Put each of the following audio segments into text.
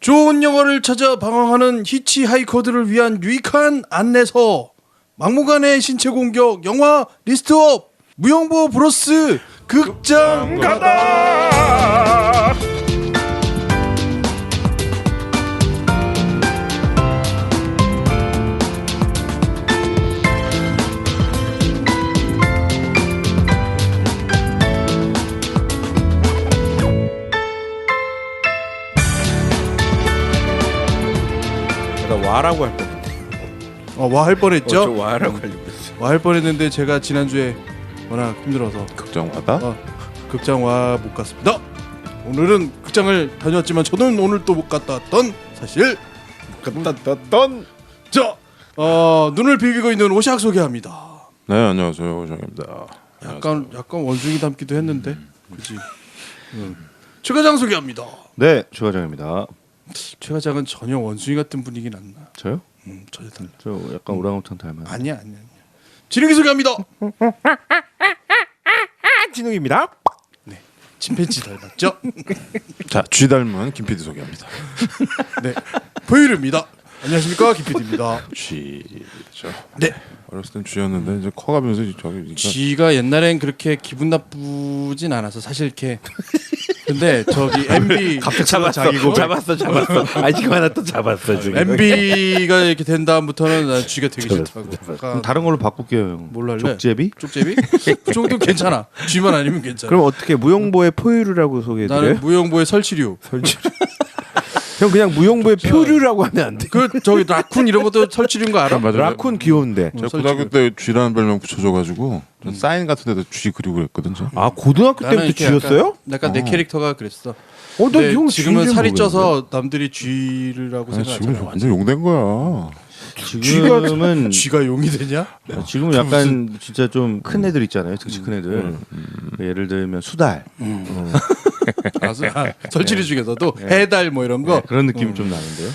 좋은 영화를 찾아 방황하는 히치하이커들을 위한 유익한 안내서 막무가내 신체 공격 영화 리스트업 무영보 브로스 극장 가다. 와라고 할 뻔했네. 와 할 뻔했죠? 저 와라고 하려고 했어. 와 할 뻔했는데 제가 지난주에 워낙 힘들어서 극장 와다? 극장 와 못 갔습니다. 오늘은 극장을 다녀왔지만 저는 오늘 또 못 갔다 왔던 사실. 갔던 자, 눈을 비비고 있는 오샥 소개합니다. 네, 안녕하세요, 오샥입니다. 약간 원숭이 닮기도 했는데, 그렇지. 최과장 소개합니다. 네, 최과장입니다. 최과장은 전혀 원숭이 같은 분위기는 안 나. 저요? 전혀 달라. 저 약간 오랑우탄 닮아요. 아니야. 진욱이 소개합니다. 진욱입니다. 네, 침팬지 닮았죠? 자, 쥐 닮은 김PD 소개합니다. 네, 포유류입니다. 안녕하십니까, 김PD입니다. 쥐죠. 네. 어렸을 땐 쥐였는데 이제 커가면서 저기 쥐가 옛날엔 그렇게 기분 나쁘진 않아서 사실 이렇게. 근데 저기 MB 갑자기 잡았어. 아직 하나 또 잡았어 지금. MB가 이렇게 된 다음부터는 난 쥐가 되게 싫다고. 그럼 다른 걸로 바꿀게요, 형. 뭘로 할래? 족제비? 쪽제비? 그 정도 괜찮아. 쥐만 아니면 괜찮아. 그럼 어떻게 무용보의 포유류라고 소개해드려요? 나는 무용보의 설치류. 형 그냥 무용보의 표류라고 하면 안 돼? 그 저기 라쿤 이런 것도 설치류인 거 알아? 맞아. 라쿤 귀여운데. 제가 고등학교 때 쥐라는 별명 붙여줘가지고 전 사인 같은 데도 쥐 그리고 그랬거든. 아 고등학교 나는 때부터 이렇게 쥐였어요? 약간 내 캐릭터가 그랬어. 난 형 지금은 살이 쪄서 남들이 쥐라고 지금 생각하잖아. 완전 용된 거야. 지금은 쥐가 용이 되냐? 지금은 약간 진짜 좀 큰 애들 있잖아요, 덩치 큰 애들. 예를 들면 수달. 설치류 중에서도 해달 뭐 이런 거. 네, 그런 느낌이 좀 나는데요.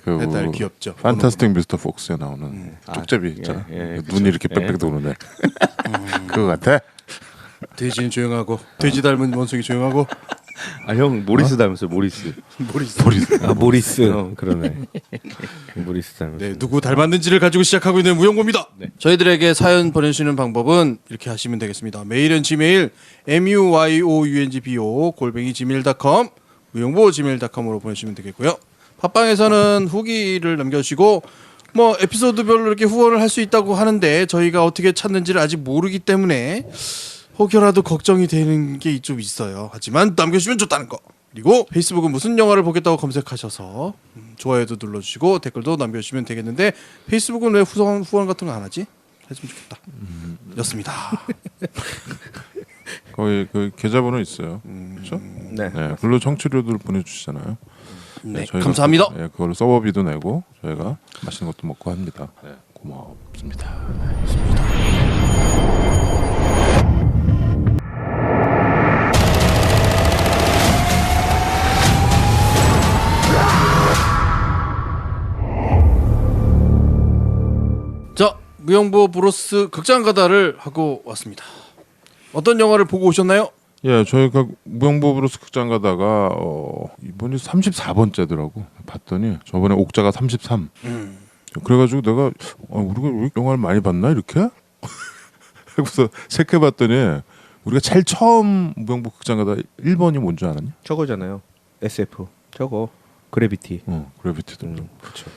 그 해달 귀엽죠. 판타스틱 미스터 폭스에 나오는 쪽제비 있잖아. 눈이 이렇게 빽빽 도는데 그거 같아. 돼지는 조용하고 돼지 닮은 원숭이 조용하고. 아 형 모리스 닮았어요, 모리스. 아 모리스. 그러네. 모리스 닮았어. 네, 누구 닮았는지를 가지고 시작하고 있는 무용고입니다. 저희들에게 사연 보내주시는 방법은 이렇게 하시면 되겠습니다. 메일은 gmail muyongbo @gmail.com 무용보 gmail.com으로 보내주시면 되겠고요. 팟빵에서는 후기를 남겨주시고 뭐 에피소드별로 이렇게 후원을 할 수 있다고 하는데 저희가 어떻게 찾는지를 아직 모르기 때문에 혹여라도 걱정이 되는 게 좀 있어요. 하지만 남겨주시면 좋다는 거. 그리고 페이스북은 무슨 영화를 보겠다고 검색하셔서 좋아요도 눌러주시고 댓글도 남겨주시면 되겠는데 페이스북은 왜 후원 같은 거 안 하지? 했으면 좋겠다. 였습니다. 거기 그 계좌번호 있어요. 그렇죠? 네. 네, 글로 청취료들 보내주시잖아요. 네, 저희가 감사합니다. 네, 그걸로 서버비도 내고 저희가 맛있는 것도 먹고 합니다. 네, 고맙습니다. 자, 무영보 브로스 극장 가다를 하고 왔습니다. 어떤 영화를 보고 오셨나요? 예, 저희가 무용보브로스 극장 가다가 이번이 34번째더라고. 봤더니 저번에 옥자가 33. 그래가지고 내가 우리가 왜 영화를 많이 봤나 이렇게? 그래서 체크해봤더니 우리가 제일 처음 무용보 극장 가다 1번이 뭔지 알았냐? 저거잖아요. SF. 저거. 그래비티. 그래비티도. 그렇죠.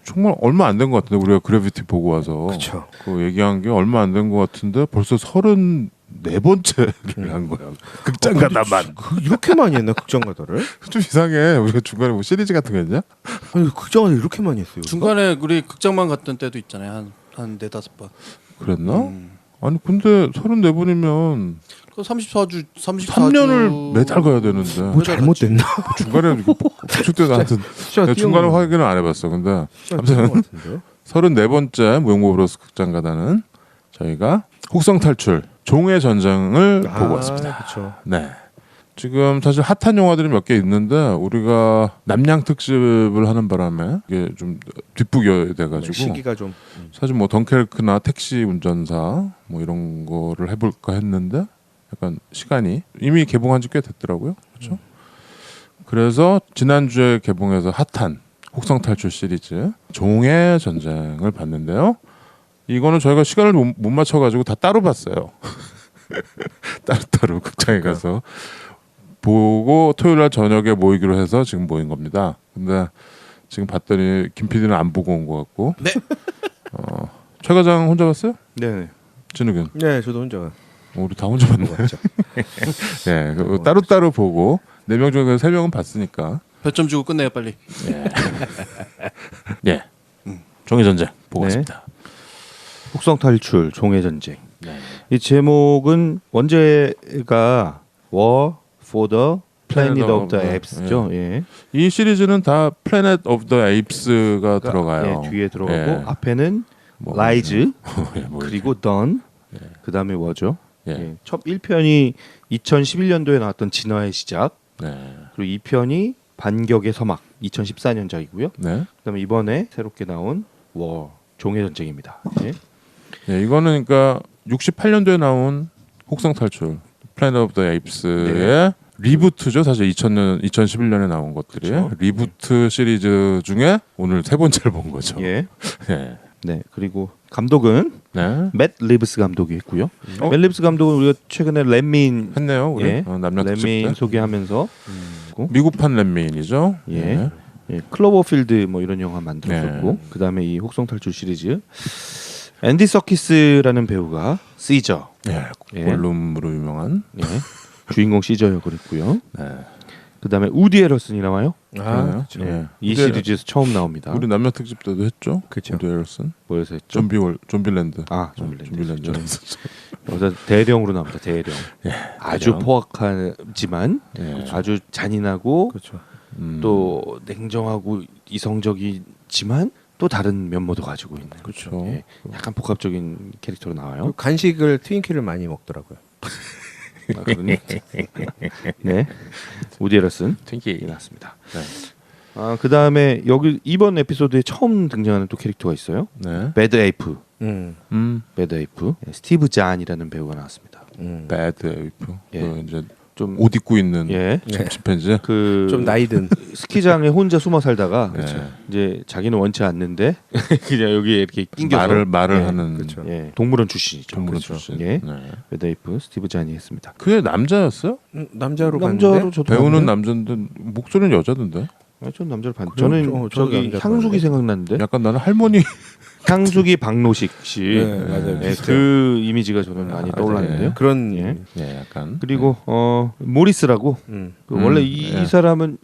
정말 얼마 안 된 것 같은데 우리가 그래비티 보고 와서 그렇죠. 그 얘기한 게 얼마 안 된 것 같은데 벌써 34번째를 한 거야. 극장 가다만. 이렇게 많이 했나 극장 가다를? 좀 이상해. 우리가 중간에 뭐 시리즈 같은 거 했냐? 아니 극장 가다 이렇게 많이 했어요. 중간에 우리 극장만 갔던 때도 있잖아요. 한 4-5번. 그랬나? 아니 근데 34번이면 그 34주 3년을 매달 가야 되는데 뭐 잘못됐나? 중간에 부축돼서 하여튼 내가 중간에 확인을 안 해봤어. 근데 아무튼 34번째 무용보브로스 극장 가다는 저희가 혹성 탈출 종의 전쟁을 보고 왔습니다. 그렇죠. 네. 지금 사실 핫한 영화들이 몇 개 있는데 우리가 남양 특집을 하는 바람에 이게 좀 뒷북이 돼가지고 시기가 좀 사실 뭐 덩케르크나 택시 운전사 뭐 이런 거를 해볼까 했는데 약간 시간이 이미 개봉한 지 꽤 됐더라고요. 그렇죠? 그래서 지난주에 개봉해서 핫한 혹성탈출 시리즈 종의 전쟁을 봤는데요. 이거는 저희가 시간을 못 맞춰가지고 다 따로 봤어요. 따로따로 극장에 가서 보고 토요일날 저녁에 모이기로 해서 지금 모인 겁니다. 근데 지금 봤더니 김 PD는 안 보고 온 것 같고. 네. 최 과장 혼자 봤어요? 네. 진욱은? 네, 저도 혼자 우리 다 혼자 봤네. 봤죠. 네, 따로따로 보고 4명 중에 3명은 봤으니까. 몇 점 주고 끝내요 빨리. 예. 종의 전쟁 보고 네. 왔습니다. 혹성 탈출 종의 전쟁. 네. 이 제목은 원제가 War for the Planet of the Apes죠. 예. 이 시리즈는 다 Planet of the Apes가 들어가요. 예, 뒤에 들어가고 예. 앞에는 뭐, Rise 예, 뭐 그리고 Dawn 그다음에 War죠. 예. 예. 첫 1편이 2011년도에 나왔던 진화의 시작. 네. 그리고 2편이 반격의 서막 2014년작이고요. 네. 그다음에 이번에 새롭게 나온 War 종의 전쟁입니다. 예. 예, 이거는 그러니까 68년도에 나온 혹성 탈출 Planet of the Apes의 리부트죠. 사실 2011년에 나온 것들이 그렇죠. 리부트 시리즈 중에 오늘 세 번째를 본 거죠. 예. 네. 네. 그리고 감독은 네. 맷 리브스 감독이 했고요. 어? 맷 리브스 감독은 우리가 최근에 렛민 했네요. 우리 예. 남녀 특집 렛민 때. 소개하면서 미국판 렛민이죠. 예. 네. 예. 클로버필드 뭐 이런 영화 만들었었고 네. 그다음에 이 혹성 탈출 시리즈 앤디 서키스라는 배우가 시저 예. 예. 골룸으로 유명한. 예. 주인공 시저 역을 했고요. 네. 그다음에 우디 에러슨이 나와요. 그러네요. 그렇죠. 예. 이 시리즈에서 처음 나옵니다. 우리 남녀 특집 때도 했죠. 그쵸. 우디 에럴슨. 뭐에서 했죠? 좀비랜드. 아, 좀비랜드. 좀비랜드. 여기서 대령으로 나옵니다. 대령. 예. 아주 대령. 포악하지만 예. 아주 잔인하고 그렇죠. 또 냉정하고 이성적이지만 또 다른 면모도 가지고 있는 그렇죠. 예, 약간 복합적인 캐릭터로 나와요. 그리고 간식을 트윈키를 많이 먹더라고요. 아, 그러니? 네, 우디 에러슨 튕기. 나왔습니다. 네. 아, 그 다음에 여기 이번 에피소드에 처음 등장하는 또 캐릭터가 있어요. 네. 배드 에이프, 배드 스티브 잔이라는 배우가 나왔습니다. 에이프. 예. 그 이제 좀 옷 입고 있는 예, 침팬지. 그 좀 나이든. 스키장에 혼자 숨어 살다가 네. 이제 자기는 원치 않는데 그냥 여기에 이렇게 낑겨서 말을 예, 하는 그렇죠. 예, 동물원 출신이죠. 동물원 그렇죠. 출신. 예, 네. 배드에이프 스티브 잔이 했습니다. 그게 남자였어요? 남자로 남자로 갔는데? 저도 배우는 봤는데? 남자인데 목소리는 여자던데. 아, 전 남자를 봤. 그래요? 저는 저도 저기 남자로 향수기 봤는데? 생각났는데 약간 나는 할머니. 향수기 박노식 씨. 네, 맞아요. 예, 비슷해요. 그 이미지가 저는 많이 떠올랐는데요. 그런 예. 예, 약간. 그리고 모리스라고 그 원래 이 사람은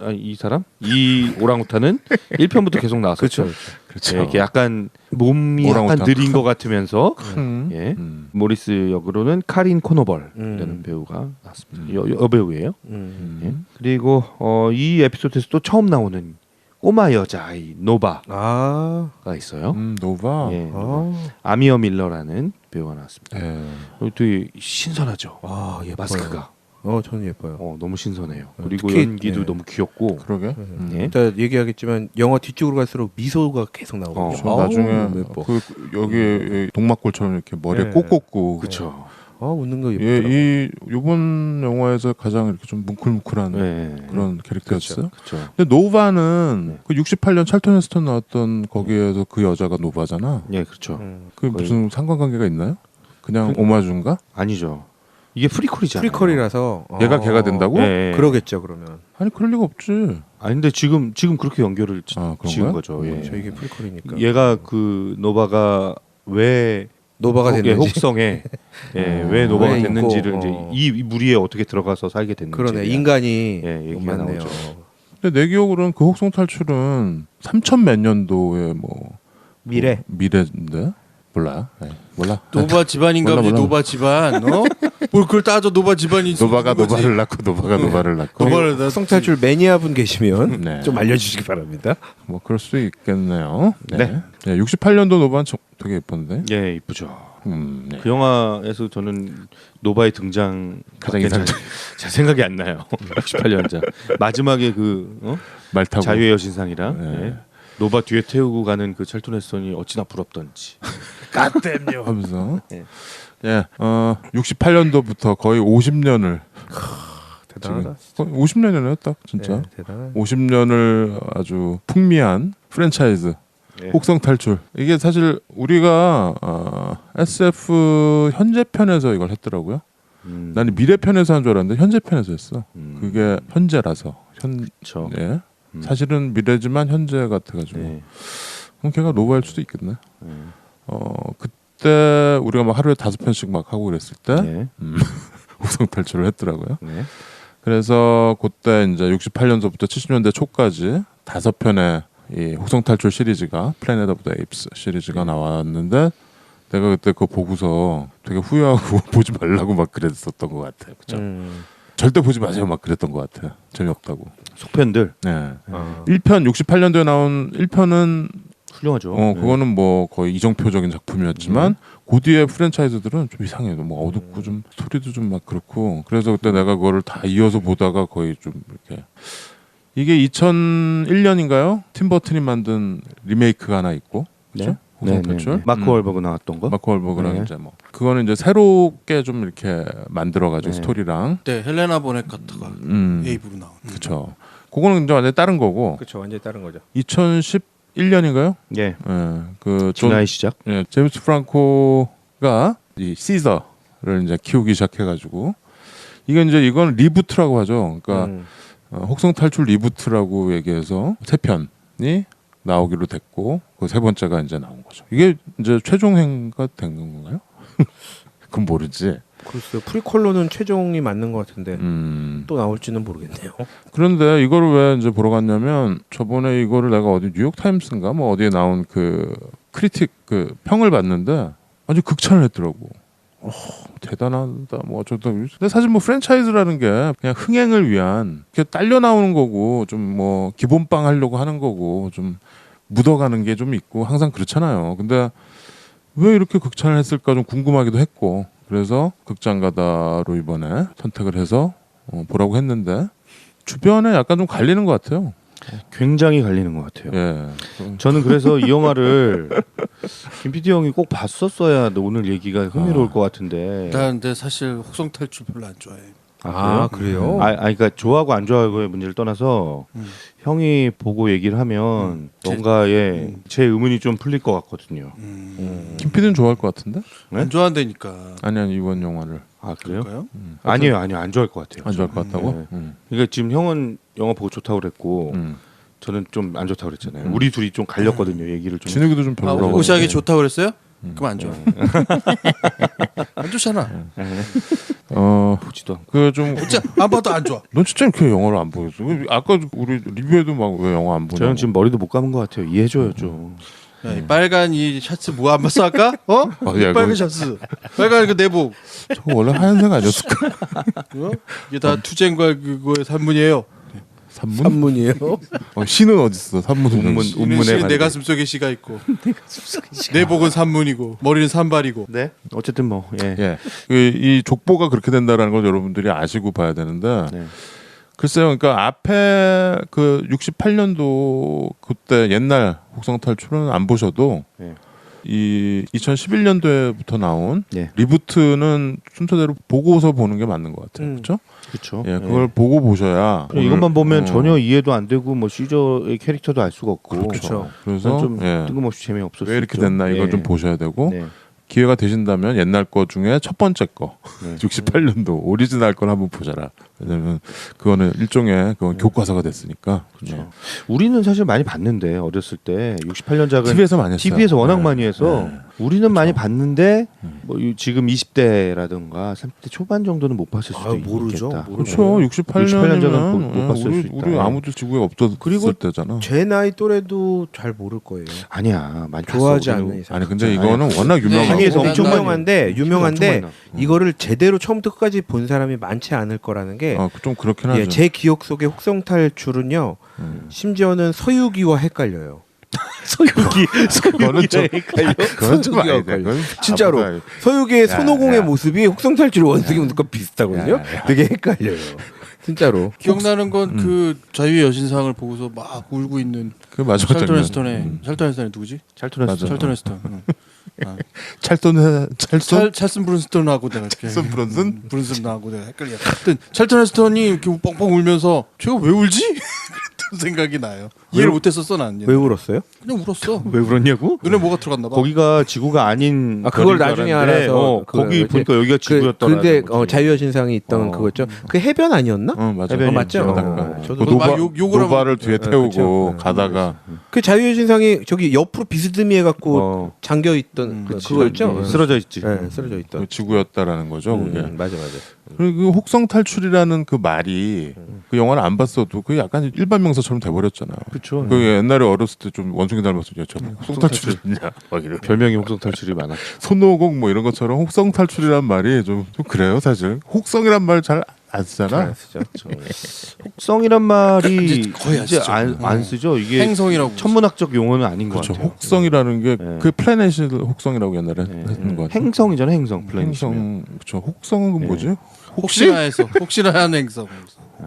이 오랑우탄은 1편부터 계속 나왔었죠. 그렇죠. 예, 이렇게 약간 몸이 오랑우탄. 약간 느린 것 같으면서 큰. 예. 모리스 역으로는 카린 코너벌이라는 배우가 나왔습니다. 여배우예요. 예. 그리고 이 에피소드에서 또 처음 나오는 꼬마 여자아이 노바가 아, 있어요. 노바. 예. 아, 아미어 밀러라는 배우가 나왔습니다. 예. 되게 신선하죠. 아, 예뻐요. 마스크가 저는 예뻐요. 너무 신선해요. 그리고 특히, 연기도 예. 너무 귀엽고 그러게. 예. 이따 얘기하겠지만 영화 뒤쪽으로 갈수록 미소가 계속 나오거든요. 저 나중에 너무 예뻐. 그 여기 동막골처럼 이렇게 머리에 네. 꼭 꽂고. 그렇죠. 웃는 거 예, 예쁘더라고요. 이번 영화에서 가장 이렇게 좀 뭉클뭉클한 네. 그런 캐릭터였어요. 그렇죠. 근데 노바는 그 68년 찰턴 헤스턴 나왔던 거기에서 그 여자가 노바잖아. 예, 그렇죠. 그 무슨 상관관계가 있나요? 그냥 오마주인가? 아니죠. 이게 프리퀄이잖아요. 프리퀄이라서 얘가 걔가 된다고? 예. 그러겠죠 그러면. 아니 그럴 리가 없지. 아니 근데 지금 그렇게 연결을 아, 그런가요? 지은 거죠. 예. 저 이게 프리퀄이니까. 얘가 그 노바가 왜 노바가 됐는지. 혹성에 왜 노바가 왜 됐는지를 있고, 이제 이 무리에 어떻게 들어가서 살게 됐는지. 그러네 인간이 예, 얘기가 맞네요. 나오죠. 근데 내 기억으로는 그 혹성 탈출은 3000 몇 년도에 뭐 미래인데 몰라요. 네, 몰라. 노바 집안인가 몰라, 보지. 몰라. 노바 집안. 뭘 그걸 따져 노바 집안이 노바가 누구지? 노바를 낳고 노바가 노바를 낳고. 노바를 나 성탈출 매니아 분 계시면 네. 좀 알려주시기 바랍니다. 뭐 그럴 수 있겠네요. 네. 네. 네, 68년도 노바는 되게 예쁜데. 예, 이쁘죠. 네. 그 영화에서 저는 노바의 등장 가장 밖에 인상적- 잘 생각이 안 나요. 68년자 마지막에 그 말 타고. 자유의 여신상이랑 네. 예. 노바 뒤에 태우고 가는 그 찰톤 헤스턴이 어찌나 부럽던지. 갓댐요 하면서. 예. 예. 68년도부터 거의 50년을 대단하다. 50년이네요, 딱 진짜. 네, 대단하다. 50년을 아주 풍미한 프랜차이즈. 네. 혹성 탈출. 이게 사실 우리가 SF 현재 편에서 이걸 했더라고요. 나는 미래 편에서 한 줄 알았는데 현재 편에서 했어. 그게 현재라서 그렇죠. 네. 사실은 미래지만 현재 같아가지고. 네. 그럼 걔가 노바일 수도 있겠네. 네. 그때 우리가 막 하루에 5편씩 막 하고 그랬을 때 네. 혹성 탈출을 했더라고요. 네. 그래서 그때 이제 68년도부터 70년대 초까지 5편의 이 혹성 탈출 시리즈가 플래닛 오브 더 에이프스 시리즈가 나왔는데 내가 그때 그거 보고서 되게 후회하고 보지 말라고 막 그랬었던 것 같아요. 그죠? 절대 보지 마세요 막 그랬던 것 같아요. 재미없다고. 속편들 네. 1편 68년도에 나온 1편은 훌륭하죠. 그거는 뭐 거의 이정표적인 작품이었지만 그 뒤에 프랜차이즈들은 좀 이상해요. 뭐 어둡고 좀 스토리도 좀 막 그렇고 그래서 그때 내가 그거를 다 이어서 보다가 거의 좀 이렇게 이게 2001년인가요? 팀 버튼이 만든 리메이크가 하나 있고 그렇죠? 혹성 탈출. 마크 월버그 나왔던 거. 마크 월버그랑 네. 이제 뭐 그거는 이제 새롭게 좀 이렇게 만들어가지고 네. 스토리랑 네, 헬레나 보넷 카터가 에이브로 나온. 그렇죠. 그거는 이제 완전 히 다른 거고 그렇죠. 완전히 다른 거죠. 2011년인가요? 예. 그 진화의 시작. 제임스 프랑코가 이 시저를 이제 키우기 시작해가지고 이건 리부트라고 하죠. 그러니까 혹성 탈출 리부트라고 얘기해서 3편이 나오기로 됐고 그 3번째가 이제 나온 거죠. 이게 이제 최종행가 된 건가요? 그건 모르지. 글쎄요. 프리퀄로는 최종이 맞는 것 같은데 또 나올지는 모르겠네요. 그런데 이거를 왜 이제 보러 갔냐면 저번에 이거를 내가 어디 뉴욕 타임스인가 뭐 어디에 나온 그 크리틱 그 평을 봤는데 아주 극찬을 했더라고. 대단하다 뭐 어쩌다. 근데 사실 뭐 프랜차이즈라는 게 그냥 흥행을 위한 이렇게 딸려 나오는 거고 좀 뭐 기본빵 하려고 하는 거고 좀 묻어가는 게 좀 있고 항상 그렇잖아요. 근데 왜 이렇게 극찬을 했을까 좀 궁금하기도 했고 그래서 극장가다로 이번에 선택을 해서 보라고 했는데 주변에 약간 좀 갈리는 것 같아요. 굉장히 갈리는 것 같아요. 예. 저는 그래서 이 영화를 김 PD 형이 꼭 봤었어야 오늘 얘기가 흥미로울 것 같은데. 나 근데 사실 혹성 탈출 별로 안 좋아해. 아, 그래요? 그러니까 좋아하고 안 좋아하고의 문제를 떠나서 형이 보고 얘기를 하면 뭔가에 제 의문이 좀 풀릴 것 같거든요. 김 PD는 좋아할 것 같은데? 네? 안 좋아한다니까. 아니 이번 영화를 아 그래요? 그럴까요? 아니에요 안 좋아할 것 같아요. 안 좋아할 것 같다고? 네. 그러니까 지금 형은 영화 보고 좋다고 그랬고 저는 좀 안 좋다고 그랬잖아요. 우리 둘이 좀 갈렸거든요. 얘기를 좀. 진욱이도 좀 별로라고. 오시하기 좋다고 그랬어요? 그럼 안 좋아. 안 좋잖아. 보지도 않고. 그좀 진짜 안 봐도 안 좋아. 넌 진짜 이렇게 영화를 안 보였어? 아까 우리 리뷰에도 막 왜 영화 안 보냐? 저 형 지금 머리도 못 감은 것 같아요. 이해해줘요 좀. 야, 이 빨간 이 셔츠 뭐 안 봤어 아까? 어? 야, 이 빨간 이거- 셔츠, 빨간 그 내복. 저거 원래 하얀색 아니었을까? 어? 이게 다 투쟁과 그거의 산문이에요. 산문? 산문이에요? 시는 어디 있어? 산문은 운문. 여기 있어. 운문에 시는 내 관계. 가슴 속에 시가 있고. 내복은 산문이고 머리는 산발이고. 네. 어쨌든 뭐 예. 예, 이 족보가 그렇게 된다라는 걸 여러분들이 아시고 봐야 되는데 네. 글쎄요, 그러니까 앞에 그 68년도 그때 옛날 혹성 탈출은 안 보셔도 네. 이 2011년도에부터 나온 네. 리부트는 순서대로 보고서 보는 게 맞는 것 같아요, 그렇죠? 그렇죠. 예, 그걸 보고 보셔야 이것만 보면 어, 전혀 이해도 안 되고 뭐 시저의 캐릭터도 알 수가 없고. 그렇죠. 그래서 좀 예, 뜬금없이 재미없었어요. 왜 이렇게 됐나 이걸 좀 보셔야 되고 네. 기회가 되신다면 옛날 거 중에 첫 번째 거 네. 68년도 오리지널 걸 한번 보셔라. 왜냐면 그거는 일종의 그건 교과서가 됐으니까. 그렇죠. 우리는 사실 많이 봤는데 어렸을 때 68년작은 TV에서 많이 했어요. TV에서 워낙 네. 많이 해서 네. 우리는 많이 봤는데 뭐 지금 20대라든가 30대 초반 정도는 못 봤을 수도 모르죠. 있겠다. 그렇죠. 68년이면 68년작은 못 봤을 수 있다. 우리 아무도 지구에 없었을 그리고 때잖아. 제 나이 또래도 잘 모를 거예요. 아니야. 많이 좋아하지 봤어. 않는 우리는. 이상. 아니 근데 이거는 워낙 유명하고 TV에서 엄청 엄청 많이 유명한데 엄청 유명한데 많이 이거를 제대로 처음부터 끝까지 본 사람이 많지 않을 거라는 게 좀 그렇긴 하죠. 예, 제 기억 속에 혹성탈출은요. 심지어는 서유기와 헷갈려요. 그거는 좀 그건 좀 아니다. 그건 진짜로 바보다. 서유기의 손오공의 야. 모습이 혹성탈출 원숭이 모습과 비슷하거든요. 야. 되게 헷갈려요. 진짜로. 기억나는 건 그 자유의 여신상을 보고서 막 울고 있는 그 마지막 찰턴 장면. 헤스턴의 찰턴 헤스턴이 누구지? 찰톤 맞아. 찰턴 헤스턴. 응. 찰슨 찰슨 브룬스턴하고 내가 이렇게 찰슨 브룬슨? 브룬슨하고 내가 헷갈려. 하여튼 찰턴 헤스턴이 이렇게 뻥뻥 울면서 제가 왜 울지? 그랬던 생각이 나요. 이해를 못했었어 난. 왜 울었어요? 그냥 울었어. 왜 그러냐고? 눈에 뭐가 들어갔나 봐. 거기가 지구가 아닌 아, 그걸 별인 줄 나중에 알았는데, 알아서 거기 그거 보니까 여기가 지구였더라. 근데 자유의 신상이 있던 그거죠. 그 해변 아니었나? 맞아. 해변이 맞죠? 바닷가. 저도 막 욕을 하면- 노바를 뒤에 태우고 그쵸. 가다가 그 자유의 신상이 저기 옆으로 비스듬히 해갖고 잠겨 있던 그거였죠. 쓰러져 있지. 네, 쓰러져 있던. 그 지구였다라는 거죠. 그게. 맞아. 그리고 그 혹성 탈출이라는 그 말이 그 영화를 안 봤어도 그 약간 일반 명사처럼 돼버렸잖아. 그렇죠. 그 옛날에 어렸을 때 좀 원숭이 닮았어. 저 혹성 탈출이냐? 막 이런. 별명이 혹성 탈출이 많았죠. 손오공 뭐 이런 것처럼 혹성 탈출이란 말이 좀 그래요 사실. 혹성이란 말 잘 안 쓰잖아. 혹성이란 말이 거의 안 이제 쓰죠. 안 쓰죠. 이게 행성이라고. 천문학적 용어는 아닌 것 그렇죠. 같아요. 혹성이라는 게 네. 그 플래닛을 혹성이라고 옛날에 네. 했는 거 같아요. 행성이잖아요. 행성 플래닛. 행성 그렇죠. 혹성은 네. 뭐지? 혹시나 해서 혹시나 하는 행성.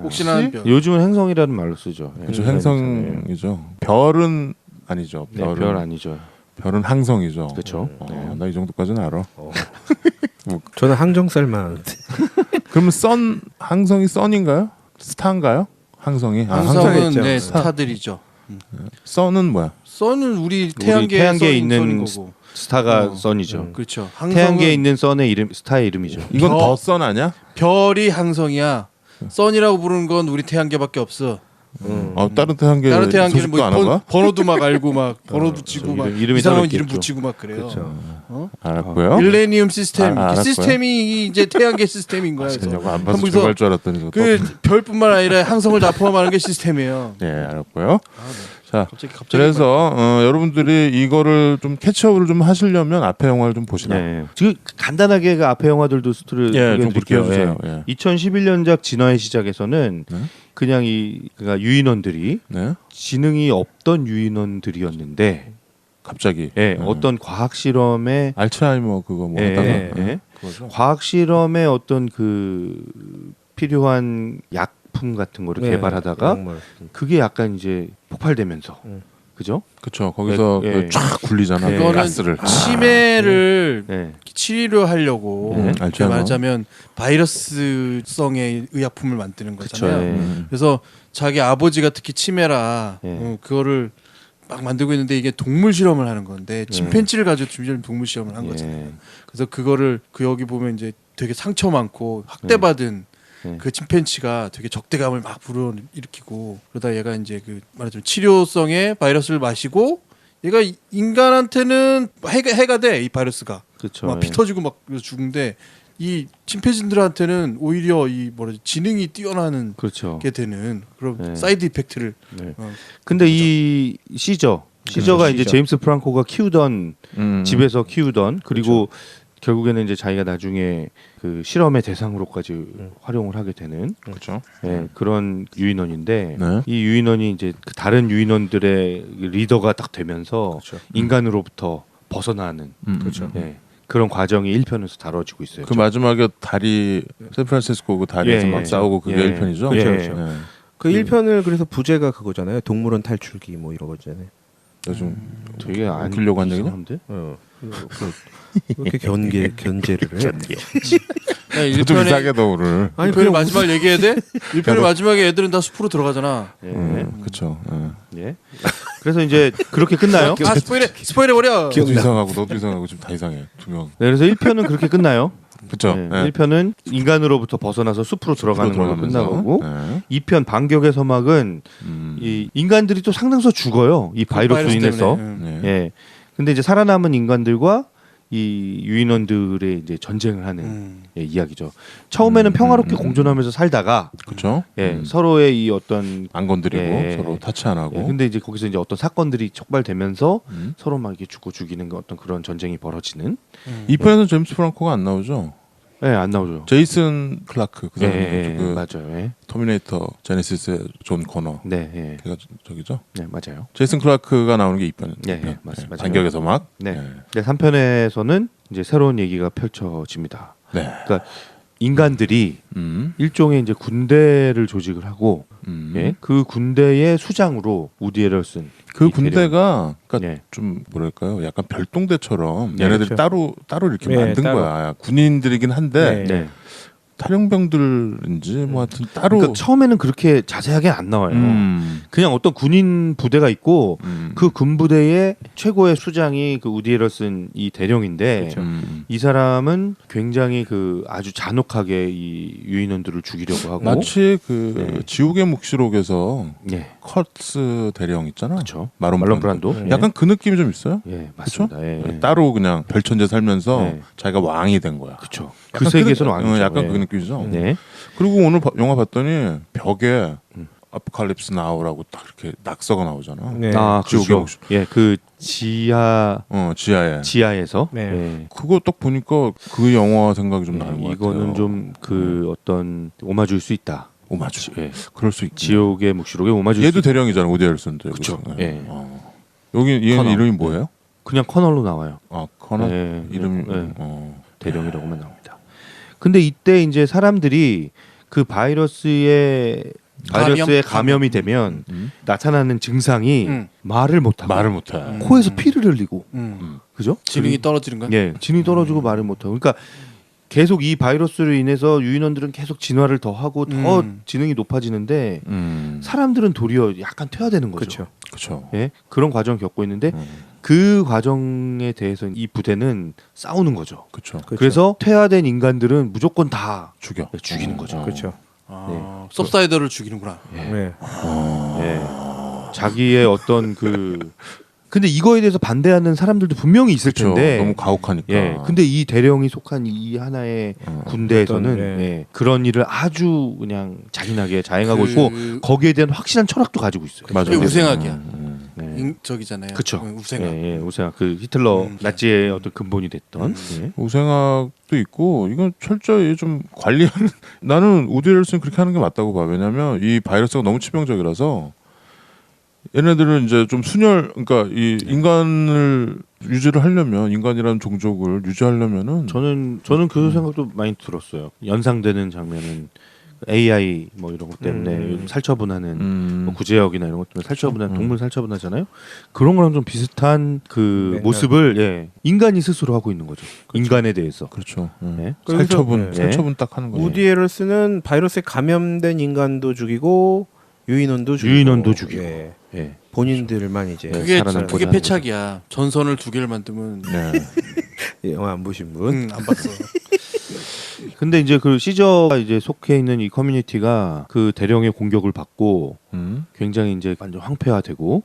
혹시나 하는 별. 요즘은 행성이라는 말로 쓰죠. 그렇죠. 네. 행성이죠. 별은 아니죠. 네, 별 아니죠. 별은 항성이죠. 그렇죠. 네. 나 이 정도까지는 알아. 저는 항정살만 아는데. 그러면 항성이 선인가요? 스타인가요? 항성이? 항성은 있죠. 네, 스타들이죠. 선은 뭐야? 선은 우리 태양계에 태양계에 있는 있는 거고. 스타가 선이죠. 그렇죠. 태양계에 항성은 있는 선의 이름 스타의 이름이죠. 이건 저- 더 선 아니야? 별이 항성이야. 선이라고 부르는 건 우리 태양계밖에 없어. 다른 태양계 다른 태양계는 소식도 뭐 안 하나? 번호도 막 알고 막 번호 붙이고 막 이름이 이상한 따로 이름 있겠죠. 붙이고 막 그래요. 알았고요. 밀레니엄 시스템 이렇게 알았고요. 시스템이 이제 태양계 시스템인 거야. 그래서 저거 안 봐서 한국에서 들어갈 줄 알았더니 저거 그 별뿐만 아니라 항성을 다 포함하는 게 시스템이에요. 네, 알았고요. 자, 갑자기 그래서 여러분들이 이거를 좀 캐치업을 좀 하시려면 앞에 영화를 좀 보시라. 네. 지금 간단하게 그 앞에 영화들도 스토리를 예, 좀 그렇게 소개해드릴게요. 해주세요. 예. 2011년작 진화의 시작에서는 네. 그냥 그러니까 유인원들이 네, 지능이 없던 유인원들이었는데 갑자기 어떤 과학 실험에 알츠하이머 그거 뭐 하다가 그거죠. 과학 실험에 어떤 그 필요한 약품 같은 거를 개발하다가 그게 약간 이제 폭발되면서 그죠? 그렇죠. 거기서 예, 그 쫙 굴리잖아. 예. 그 가스를. 치매를 네. 치료하려고 이렇게 알잖아. 말하자면 바이러스성의 의약품을 만드는 거잖아요. 그쵸, 예. 그래서 자기 아버지가 특히 치매라 예. 그거를 막 만들고 있는데 이게 동물 실험을 하는 건데 침팬지를 가지고 준비한 동물 실험을 한 거잖아요. 그래서 그거를 그 여기 보면 이제 되게 상처 많고 학대받은 그 침팬지가 되게 적대감을 막 불어일으키고 그러다 얘가 이제 그 말하자면 치료성의 바이러스를 마시고 얘가 인간한테는 해가 돼 이 바이러스가 그렇죠. 막 피 터지고 막 죽는데 이 침팬지들한테는 오히려 이 뭐라지 지능이 뛰어나는 그렇죠. 게 되는 그런 네. 사이드 이펙트를 네. 어, 근데 이 시저가 이제 제임스 프랑코가 키우던 집에서 키우던 그리고 결국에는 이제 자기가 나중에 그 실험의 대상으로까지 활용을 하게 되는 그렇죠. 그런 유인원인데 네. 이 유인원이 이제 그 다른 유인원들의 리더가 딱 되면서 인간으로부터 벗어나는 그렇죠. 그런 과정이 1편에서 다뤄지고 있어요. 그 마지막에 다리 샌프란시스코 그 다리에서 예, 막 예. 싸우고 그게 예. 1편이죠. 그렇죠. 그 1편을 그래서 부제가 그거잖아요. 동물원 탈출기 뭐 이런 거잖아요. 요즘 되게 안 웃기려고 한 얘기냐? 이상한데? 이렇게 견제를 해. 네, 좀 이상하게도 오늘. 아니 1편의 그냥 마지막 얘기해야 돼? 1편의 마지막에 애들은 다 숲으로 들어가잖아. 그렇죠. 예. 그래서 이제 그렇게 끝나요. 아 스포일해 버려. 너도 이상하고 너도 이상하고 지금 다 이상해 두 명. 네, 그래서 1편은 그렇게 끝나요. 그렇죠. 네. 1편은 인간으로부터 벗어나서 숲으로 들어가는 걸로 들어가면서. 끝나고 네. 2편 반격의 서막은 이 인간들이 또 상당수 죽어요. 이 바이러스로 인해서. 네. 예. 근데 이제 살아남은 인간들과 이 유인원들의 이제 전쟁을 하는 이야기죠. 처음에는 평화롭게 공존하면서 살다가 그렇죠. 서로의 이 어떤 안 건드리고 예. 서로 타치 안 하고. 근데 이제 거기서 이제 어떤 사건들이 촉발되면서 서로 막 이렇게 죽고 죽이는 어떤 그런 전쟁이 벌어지는. 2편에서 제임스 프랑코가 안 나오죠. 네, 안 나오죠. 제이슨 클라크 그 사람 그 맞아요. 예. 터미네이터 제네시스의 존 코너. 네, 예. 걔가 저기죠. 네, 맞아요. 제이슨 클라크가 나오는 게 2편. 네, 맞습니다. 반격에서 막. 네. 네, 3편에서는 이제 새로운 얘기가 펼쳐집니다. 네. 그러니까 인간들이 일종의 이제 군대를 조직을 하고 예, 그 군대의 수장으로 우디 에럴슨 그 이 군대가 그러니까 네. 좀 뭐랄까요? 약간 별동대처럼 네, 얘네들이 그렇죠. 따로 이렇게 네, 만든 따로. 거야. 군인들이긴 한데 네. 네. 탈영병들인지 뭐 하여튼 따로 그러니까 처음에는 그렇게 자세하게 안 나와요. 음, 그냥 어떤 군인 부대가 있고 음, 그 군부대의 최고의 수장이 그 우디 에럴슨 이 대령인데 그렇죠. 이 사람은 굉장히 그 아주 잔혹하게 이 유인원들을 죽이려고 하고 마치 그 네. 지옥의 묵시록에서 예. 커츠 대령 있잖아. 그렇죠. 마론 말론 브란도. 브란도. 약간 그 느낌이 좀 있어요. 예, 맞습니다. 예, 예. 따로 그냥 별천재 살면서 네. 자기가 왕이 된 거야. 그렇죠. 그 약간 세계에서는 느- 왕이죠. 약간 예. 그 느낌이죠. 네. 그리고 오늘 영화 봤더니 벽에 아포칼립스 나오라고 딱 이렇게 낙서가 나오잖아. 네. 아, 지옥의 그렇죠. 목숨. 예, 그 지하에서 지하에. 네. 예. 그거 딱 보니까 그 영화 생각이 좀 나는 것 같아요. 이거는 좀 그 어떤 오마주일 수 있다. 오마주. 예. 그럴 수 있지. 지옥의 묵시록의 오마주일 얘도 수 있다. 대령이잖아. 우디 앨슨도. 그쵸. 여기서. 예. 여기 얘는 커널. 이름이 뭐예요? 그냥 커널로 나와요. 아 커널 예. 이름이. 예. 어. 대령이라고만 나옵니다. 근데 이때 이제 사람들이 그 바이러스에 감염이 되면 음? 나타나는 증상이 말을 못하고 말을 못해. 코에서 피를 흘리고 그죠? 지능이 떨어지는 거야? 예, 진이 떨어지고 말을 못하고 그러니까 계속 이 바이러스로 인해서 유인원들은 계속 진화를 더 하고 더 지능이 높아지는데 사람들은 도리어 약간 퇴화되는 거죠. 그렇죠. 그렇죠. 예, 그런 과정을 겪고 있는데 그 과정에 대해서 이 부대는 싸우는 거죠. 그렇죠. 그래서 퇴화된 인간들은 무조건 다 죽여. 죽이는 거죠. 그렇죠. 아, 섭사이더를 죽이는구나. 네. 예. 자기의 어떤 근데 이거에 대해서 반대하는 사람들도 분명히 있을 그렇죠. 텐데 너무 가혹하니까. 예. 근데 이 대령이 속한 이 하나의 군대에서는 어떤, 예. 예. 그런 일을 아주 그냥 잔인하게 자행하고 그- 있고 거기에 대한 확실한 철학도 가지고 있어요. 맞아. 그게 우생학이야. 네. 저기잖아요. 그쵸. 우생학. 예, 예, 우생학 그 히틀러 나치의 어떤 근본이 됐던 예. 우생학도 있고 이건 철저히 좀 관리하는 나는 우디 앨슨 그렇게 하는 게 맞다고 봐. 왜냐면 이 바이러스가 너무 치명적이라서 얘네들은 이제 좀 순혈 그러니까 이 인간을 유지를 하려면 인간이라는 종족을 유지하려면은 저는 그 생각도 많이 들었어요. 연상되는 장면은 AI 뭐 이런 것 때문에 요즘 살처분하는 뭐 구제역이나 이런 것 때문에 살처분한 동물 살처분하잖아요. 그런 거랑 좀 비슷한 그 네, 모습을 예, 인간이 스스로 하고 있는 거죠. 인간에 대해서. 그렇죠. 예. 살처분 그래서- 살처분 딱 하는 거죠. 우디 에럴슨은 바이러스에 감염된 인간도 죽이고 유인원도 죽이고 예. 예. 본인들만 이제 네. 그게 살아남고자 그게 하는 패착이야. 전선을 두 개를 만들면 네. 영화 안 보신 분 안 봤어. 근데 이제 그 시저가 이제 속해 있는 이 커뮤니티가 그 대령의 공격을 받고 굉장히 이제 완전 황폐화되고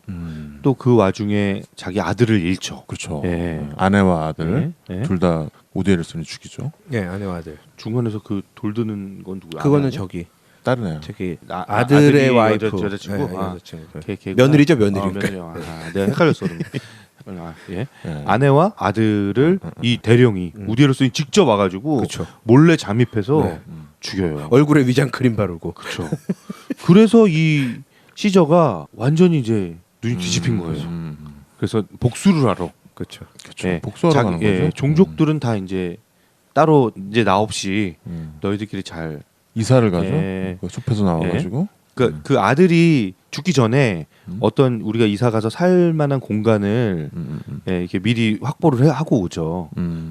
또 그 와중에 자기 아들을 잃죠. 그렇죠. 예. 아내와 아들 예. 예. 둘 다 우디 앨슨이 죽이죠. 예 아내와 아들 중간에서 그 돌드는 건 누구야? 그거는 아내야? 저기 다른 애. 저기 아들이 아들의 와이프 여자친구? 예, 아. 여자친구. 걔가- 며느리죠, 며느리. 며느리요. 아, 내가 헷갈렸어. 그러면. 아, 예. 예. 아내와 아들을 이 대령이 우디 에럴슨이 직접 와가지고 그렇죠. 몰래 잠입해서 네. 죽여요. 얼굴에 위장 크림 바르고 그렇죠. 그래서 이 시저가 완전히 이제 눈이 뒤집힌 거예요. 그래서 복수를 하러. 그렇죠. 그렇죠. 예, 복수하러 가는 예, 거죠. 종족들은 다 이제 따로 이제 나 없이 음. 너희들끼리 잘. 이사를 가죠. 예. 그 숲에서 나와가지고. 그 아들이 죽기 전에 어떤 우리가 이사 가서 살 만한 공간을 예, 이렇게 미리 확보를 하고 오죠.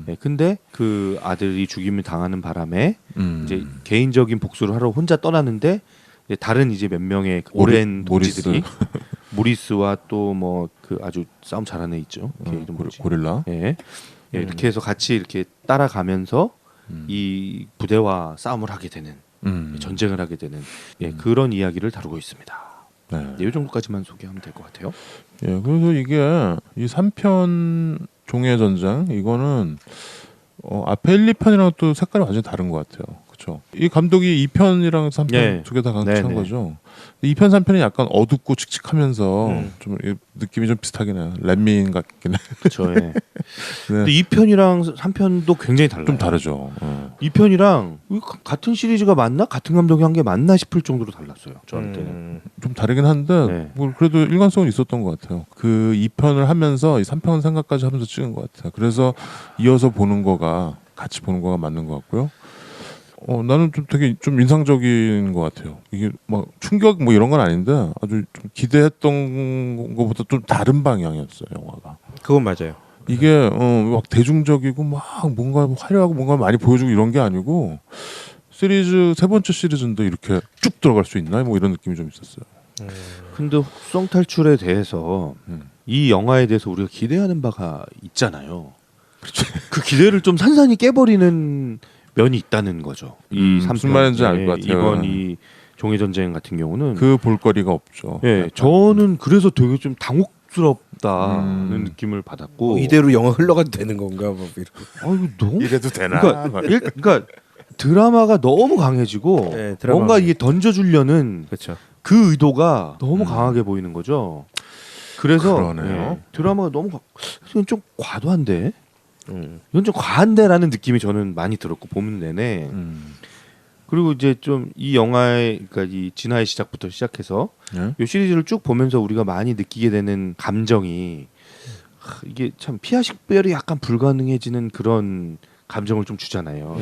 예, 근데 그 아들이 죽임을 당하는 바람에 이제 개인적인 복수를 하러 혼자 떠나는데 이제 다른 이제 몇 명의 그 오랜 동지들이 모리스와 또 뭐 그 아주 싸움 잘하는 애 있죠. 걔 이름 뭐지? 고릴라. 예. 예, 이렇게 해서 같이 이렇게 따라가면서 이 부대와 싸움을 하게 되는 전쟁을 하게 되는 예, 그런 이야기를 다루고 있습니다. 네. 이 정도까지만 소개하면 될 것 같아요. 예, 그래서 이게 이 3편 종의 전쟁 이거는 앞에 1, 2편이랑 또 색깔이 완전히 다른 것 같아요. 그렇죠. 이 감독이 2편이랑 3편 네. 두 개 다 네, 강추한 네. 거죠. 2편, 3편이 약간 어둡고 칙칙하면서 좀 느낌이 좀 비슷하긴 해요. 렛민 같긴 해. 그렇죠. 예. 네. 근데 2편이랑 3편도 굉장히 달라요. 좀 다르죠. 2편이랑 같은 시리즈가 맞나? 같은 감독이 한 게 맞나 싶을 정도로 달랐어요. 저한테는. 좀 다르긴 한데 네. 뭐 그래도 일관성은 있었던 것 같아요. 그 2편을 하면서 이 3편 생각까지 하면서 찍은 것 같아요. 그래서 이어서 보는 거가 같이 보는 거가 맞는 것 같고요. 나는 좀 되게 좀 인상적인 것 같아요. 이게 막 충격 뭐 이런 건 아닌데 아주 좀 기대했던 것보다 좀 다른 방향이었어요 영화가. 그건 맞아요. 이게 막 대중적이고 막 뭔가 화려하고 뭔가 많이 보여주고 이런 게 아니고 시리즈 세 번째 시리즈인데 이렇게 쭉 들어갈 수 있나 뭐 이런 느낌이 좀 있었어요. 근데 혹성 탈출에 대해서 이 영화에 대해서 우리가 기대하는 바가 있잖아요. 그렇죠. 그 기대를 좀 산산이 깨버리는 면이 있다는 거죠. 이 무슨 3편. 말인지 알 것 같아요. 이번 이 종의 전쟁 같은 경우는 그 볼거리가 없죠. 예, 약간. 저는 그래서 되게 좀 당혹스럽다는 느낌을 받았고 이대로 영화 흘러가도 되는 건가 뭐 이렇게. 이거 너무 이래도 되나? 그러니까 드라마가 너무 강해지고 네, 드라마가. 뭔가 이게 던져주려는 그렇죠. 그 의도가 너무 강하게 보이는 거죠. 그래서 그러네요. 드라마가 너무 이건 좀 과도한데, 이건 좀 과한데라는 느낌이 저는 많이 들었고 보는 내내. 그리고 이제 좀 이 영화의 그러니까 이 진화의 시작부터 시작해서 네? 이 시리즈를 쭉 보면서 우리가 많이 느끼게 되는 감정이 이게 참 피하 식별이 약간 불가능해지는 그런 감정을 좀 주잖아요.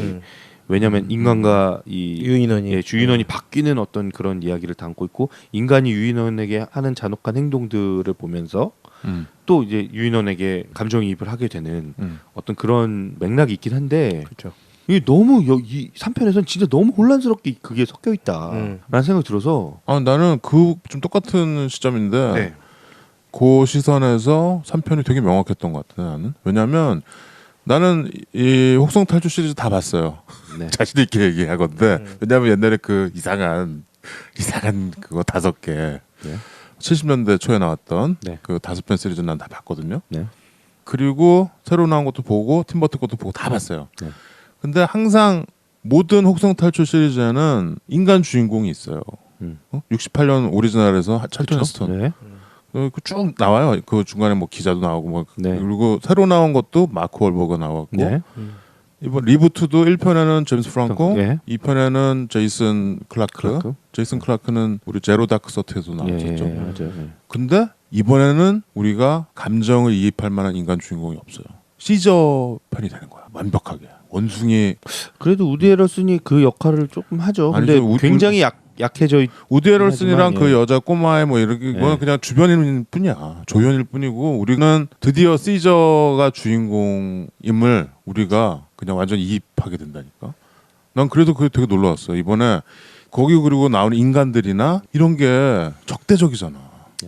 왜냐하면 인간과 이 유인원이 주인원이 바뀌는 어떤 그런 이야기를 담고 있고 인간이 유인원에게 하는 잔혹한 행동들을 보면서 또 이제 유인원에게 감정이입을 하게 되는 어떤 그런 맥락이 있긴 한데 그렇죠. 이게 너무 이 3편에서는 진짜 너무 혼란스럽게 그게 섞여 있다라는 생각이 들어서 나는 그 좀 똑같은 시점인데 네. 그 시선에서 3편이 되게 명확했던 것 같아 나는. 왜냐하면 나는 이 혹성 탈출 시리즈 다 봤어요. 네. 자신 있게 얘기하건데 왜냐하면 옛날에 그 이상한 그거 5개 네. 70년대 초에 나왔던 네. 그 5편 시리즈 난 다 봤거든요. 네. 그리고 새로 나온 것도 보고 팀버튼 것도 보고 다 봤어요. 네. 근데 항상 모든 혹성 탈출 시리즈에는 인간 주인공이 있어요. 68년 오리지널에서 찰턴 헤스턴. 네. 쭉 나와요. 그 중간에 뭐 기자도 나오고 뭐 네. 그리고 새로 나온 것도 마크 월버가 나왔고 네. 이번 리부트도 1편에는 제임스 프랑코, 네. 2편에는 제이슨 클라크. 제이슨 클라크는 우리 제로 다크 서트에도 나왔었죠. 예, 맞아요. 예. 근데 이번에는 우리가 감정을 이입할 만한 인간 주인공이 없어요. 시저 편이 되는 거야. 완벽하게. 원숭이 그래도 우디 에럴슨이 그 역할을 조금 하죠. 근데 아니죠. 굉장히 약해져 있. 우디 에럴슨이랑 하지만, 그 예. 여자 꼬마의 뭐 이렇게 예. 그건 그냥 주변인일 뿐이야. 조연일 뿐이고 우리는 드디어 시저가 주인공임을 우리가 그냥 완전 이입하게 된다니까. 난 그래도 그게 되게 놀라웠어. 이번에 거기 그리고 나오는 인간들이나 이런 게 적대적이잖아.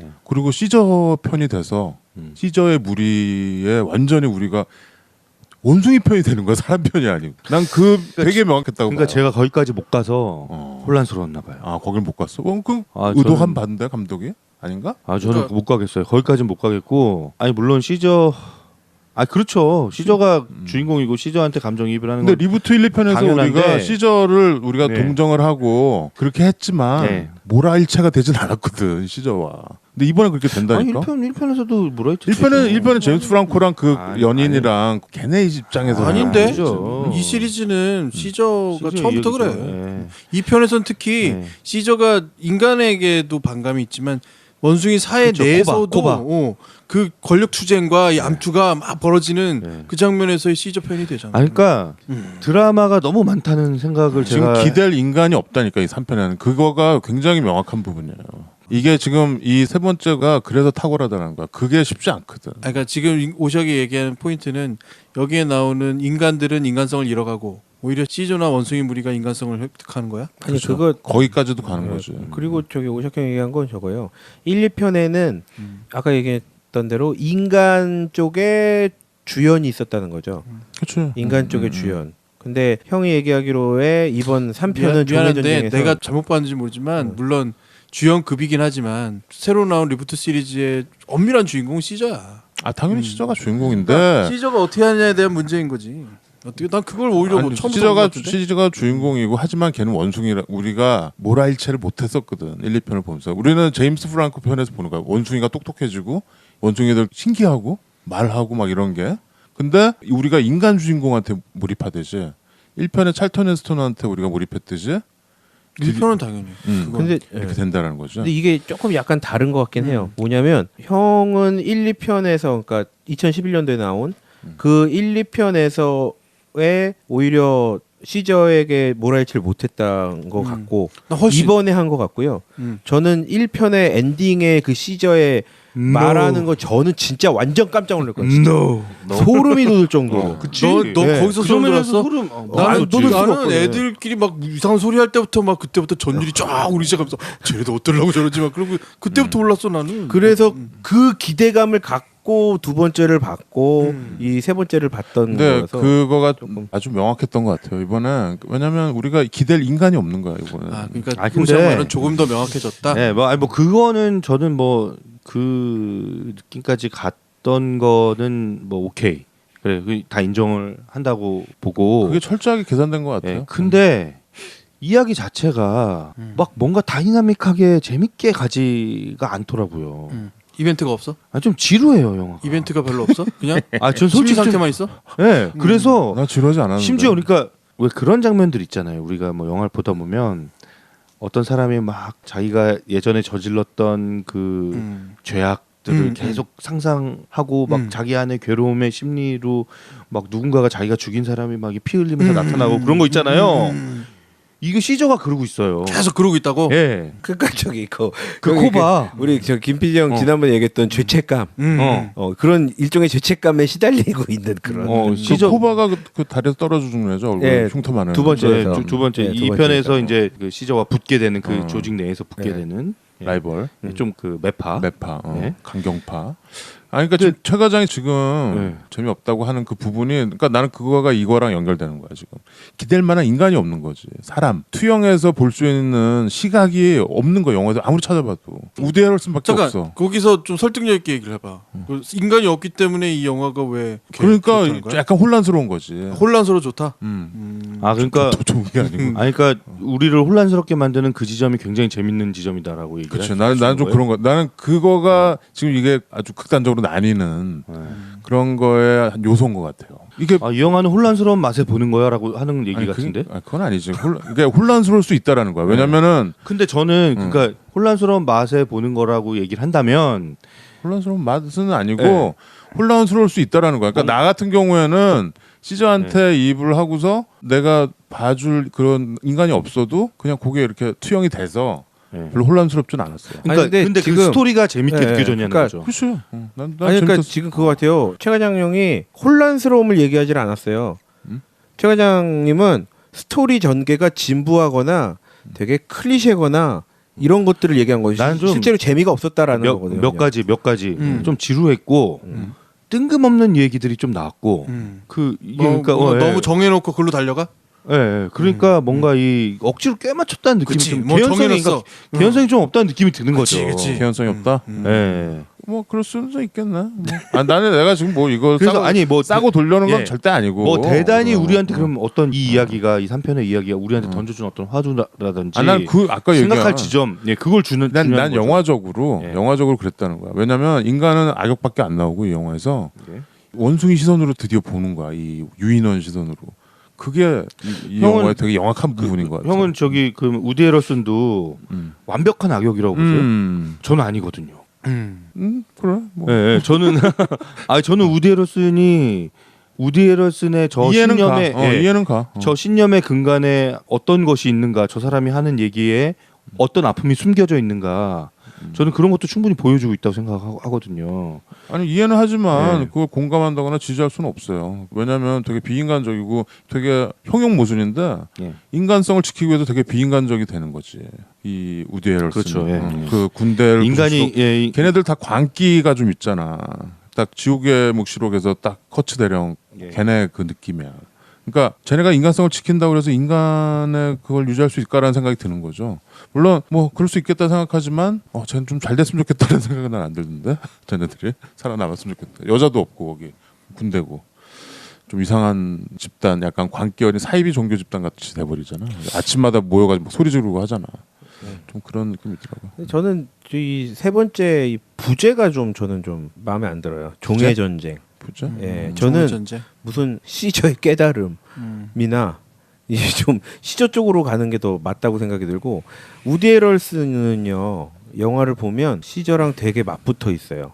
예. 그리고 시저 편이 돼서 시저의 무리에 완전히 우리가 원숭이 편이 되는 거야. 사람 편이 아니고. 난 되게 명확했다고 그러니까 봐요. 제가 거기까지 못 가서 혼란스러웠나 봐요. 거길 못 갔어. 그 아, 의도한 저는- 반대 감독이 아닌가? 저는 그러니까- 못 가겠어요. 거기까지는 못 가겠고. 아니 물론 시저. 그렇죠. 시저가 주인공이고 시저한테 감정이입을 하는 근데 건. 리부트 1, 2편에서 당연한데- 우리가 시저를 우리가 네. 동정을 하고 그렇게 했지만 네. 모라일체가 되진 않았거든 시저와. 근데 이번에 그렇게 아니 된다니까. 1편에서도 뭐라이트. 1편은 제임스 프랑코랑 그 아니, 연인이랑 걔네 입장에서 아닌데? 아니죠. 이 시리즈는 시저가 시저 처음부터 그래. 얘기죠. 이 편에선 특히 네. 시저가 인간에게도 반감이 있지만 원숭이 사회 그쵸, 내에서도 꼬바. 그 권력 투쟁과 이 암투가 막 벌어지는 네. 그 장면에서의 시저 편이 되잖아. 그러니까 드라마가 너무 많다는 생각을 지금 제가 기댈 인간이 없다니까 이 3편에는. 그거가 굉장히 명확한 부분이에요. 이게 지금 이 세 번째가 그래서 탁월하다는 거야. 그게 쉽지 않거든. 그러니까 지금 오샥이 얘기하는 포인트는 여기에 나오는 인간들은 인간성을 잃어가고 오히려 시저나 원숭이 무리가 인간성을 획득하는 거야? 아니 그렇죠. 그거 거기까지도 가는 거지. 그리고 저기 오석형 얘기한 건 저거요. 1, 2편에는 아까 얘기했던 대로 인간 쪽에 주연이 있었다는 거죠. 그렇죠. 인간 쪽의 주연. 근데 형이 얘기하기로에 이번 3편은 미안한데 내가 잘못 봤는지 모르지만 물론 주연급이긴 하지만 새로 나온 리부트 시리즈의 엄밀한 주인공은 시저야. 당연히 시저가 주인공인데 시저가 어떻게 하냐에 대한 문제인 거지. 어떻게 난 그걸 오히려 뭐 처음부터 시저가 주인공이고 하지만 걔는 원숭이라 우리가 모라일체를 못했었거든. 1, 2편을 보면서 우리는 제임스 프랑코 편에서 보는 거야. 원숭이가 똑똑해지고 원숭이들 신기하고 말하고 막 이런 게. 근데 우리가 인간 주인공한테 몰입하듯이 1편에 찰턴 헤스턴한테 우리가 몰입했듯이 1편은 당연히. 그건. 근데 이렇게 된다는 거죠. 근데 이게 조금 약간 다른 것 같긴 해요. 뭐냐면 형은 1, 2편에서 그러니까 2011년도에 나온 그 1, 2편에서의 오히려 시저에게 몰아일치를 못했던 것 같고 나 훨씬 이번에 한 것 같고요. 저는 1편의 엔딩의 그 시저의 말하는 거 저는 진짜 완전 깜짝 놀랐거든요. 진짜. 소름이 돋을 정도로. 그치. 너 네. 거기서 소름 돋았어? 나는 예. 애들끼리 막 이상한 소리 할 때부터 막 그때부터 전율이 쫙 오르기 시작하면서 쟤네도 어쩌려고 저러지 막 그러고 그때부터 올랐어 나는. 그래서 그 기대감을 갖고 두 번째를 봤고 이 세 번째를 봤던 근데 거라서 그거가 조금. 아주 명확했던 것 같아요. 이번에 왜냐면 우리가 기댈 인간이 없는 거야 이번에. 아 그러니까 아, 근데 근데- 말은 조금 더 명확해졌다. 네, 뭐 그거는 저는 뭐 그 느낌까지 갔던 거는 뭐 오케이. 그래, 다 인정을 한다고 보고. 그게 철저하게 계산된 것 같아요. 예, 근데 이야기 자체가 막 뭔가 다이나믹하게 재밌게 가지가 않더라고요. 이벤트가 없어? 아, 좀 지루해요, 영화. 이벤트가 별로 없어? 그냥 아, 전 심리 솔직히 좀, 상태만 있어? 예, 그래서 나 지루하지 않았는데. 심지어 그러니까 왜 그런 장면들 있잖아요. 우리가 뭐 영화를 보다 보면 어떤 사람이 막 자기가 예전에 저질렀던 그 죄악들을 계속 상상하고 막 자기 안에 괴로움의 심리로 막 누군가가 자기가 죽인 사람이 막 피 흘리면서 나타나고 그런 거 있잖아요. 이게 시저가 그러고 있어요. 계속 그러고 있다고? 예. 그러니까 저기 그 코바. 우리 저 김PD 형 지난번에 얘기했던 죄책감 그런 일종의 죄책감에 시달리고 있는 그런 그 시저 코바가 그 다리에서 떨어져 죽는 애죠. 얼굴 예, 흉터 많은. 두 번째. 네, 두 번째 네, 두 이 번째죠. 편에서 이제 그 시저와 붙게 되는 그 어. 조직 내에서 붙게 네. 되는 라이벌. 좀 그 매파. 매파, 네. 강경파. 아니 그러니까 지금 최 과장이 지금 네. 재미없다고 하는 그 부분이 그러니까 나는 그거가 이거랑 연결되는 거야 지금. 기댈 만한 인간이 없는 거지. 사람. 투영해서 볼 수 있는 시각이 없는 거 영화에서 아무리 찾아봐도. 우디 해럴슨밖에 잠깐 없어. 거기서 좀 설득력 있게 얘기를 해봐. 그 인간이 없기 때문에 이 영화가 왜 이렇게 그러니까 좋다는 거야? 약간 혼란스러운 거지. 혼란스러워 좋다. 아 그러니까 더 좋은 게 아니고. 아니 그러니까 우리를 혼란스럽게 만드는 그 지점이 굉장히 재밌는 지점이다라고 얘기를 그렇죠. 하시는 나는 좀 거예요. 그런 거. 나는 그거가 지금 이게 아주 극단적으로 나뉘는 그런 거의 한 요소인 것 같아요. 이게 아, 이 영화는 혼란스러운 맛에 보는 거야라고 하는 얘기 아니, 같은데. 그건 아니지. 그러니까 혼란스러울 수 있다라는 거야. 왜냐면은 근데 저는 그러니까 혼란스러운 맛에 보는 거라고 얘기를 한다면 혼란스러운 맛은 아니고 네. 혼란스러울 수 있다라는 거야. 그러니까 나 같은 경우에는 시저한테 입을 하고서 내가 봐줄 그런 인간이 없어도 그냥 그게 이렇게 투영이 돼서 네. 별로 혼란스럽진 않았어요. 그러니까 아니, 근데 근데 그 지금- 스토리가 재밌게 네, 느껴졌냐는 그러니까 거죠. 그렇죠. 난 아니 그러니까 재밌었어. 지금 그거 같아요. 최 과장님이 혼란스러움을 얘기하지 않았어요. 최 과장님은 스토리 전개가 진부하거나 되게 클리셰거나 이런 것들을 얘기한 거죠. 나는 좀 실제로 재미가 없었다라는 거거든요. 몇 가지 좀 지루했고 뜬금없는 얘기들이 좀 나왔고 그 이게 그러니까 너무 정해놓고 글로 달려가? 예, 예. 그러니까 뭔가 이 억지로 꽤 맞췄다는 느낌이 그치, 좀 뭐 개연성이 정해놨어. 개연성이 좀 없다는 느낌이 드는 그치, 거죠. 그치. 개연성이 없다. 예. 뭐 그럴 수도 있겠나. 뭐. 아, 나는 내가 지금 뭐 이거 그래서 싸고, 아니 뭐 싸고 돌려는 건 예. 절대 아니고. 뭐 대단히 우리한테 어. 그럼 어떤 이 이야기가 이 3편의 이야기가 우리한테 던져준 어떤 화두라든지 아, 난 그 아까 생각할 얘기한 지점, 예, 그걸 주는 난 중요한 거죠. 영화적으로 예. 영화적으로 그랬다는 거야. 왜냐면 인간은 악역밖에 안 나오고 이 영화에서 예. 원숭이 시선으로 드디어 보는 거야. 이 유인원 시선으로. 그게 이 형은 영화의 되게 영악한 부분인 것 같아. 형은 저기 그 우디 해럴슨도 완벽한 악역이라고 보세요? 저는 아니거든요. 그래. 뭐. 예, 예, 저는 저는 우디 해럴슨의 저 이해는 신념에 가. 이해는 가. 저 신념의 근간에 어떤 것이 있는가, 저 사람이 하는 얘기에 어떤 아픔이 숨겨져 있는가, 저는 그런 것도 충분히 보여주고 있다고 생각하거든요. 아니 이해는 하지만 네. 그걸 공감한다거나 지지할 수는 없어요. 왜냐하면 되게 비인간적이고 되게 형용 모순인데 예. 인간성을 지키기 위해서 되게 비인간적이 되는 거지. 이 우디 해럴슨. 그렇죠, 예. 그 군대를 인간이 부수고 걔네들 다 광기가 좀 있잖아. 딱 지옥의 묵시록에서 딱 커츠 대령 예. 걔네 그 느낌이야. 그러니까 쟤네가 인간성을 지킨다고 해서 인간의 그걸 유지할 수 있을까라는 생각이 드는 거죠. 물론 뭐 그럴 수 있겠다 생각하지만 쟤는 좀 잘 됐으면 좋겠다는 생각은 난 안 들던데. 쟤네들이 살아남았으면 좋겠다. 여자도 없고 거기 군대고 좀 이상한 집단, 약간 광기 어린 사이비 종교 집단 같이 돼버리잖아. 아침마다 모여가지고 막 소리 지르고 하잖아. 좀 그런 느낌이 있더라고요. 저는 이 세 번째 이 부제가 좀 저는 좀 마음에 안 들어요. 종의 전쟁. 보죠. 예, 저는 전제. 무슨 시저의 깨달음이나 이제 좀 시저 쪽으로 가는 게 더 맞다고 생각이 들고 우디 해럴슨은요 영화를 보면 시저랑 되게 맞붙어 있어요.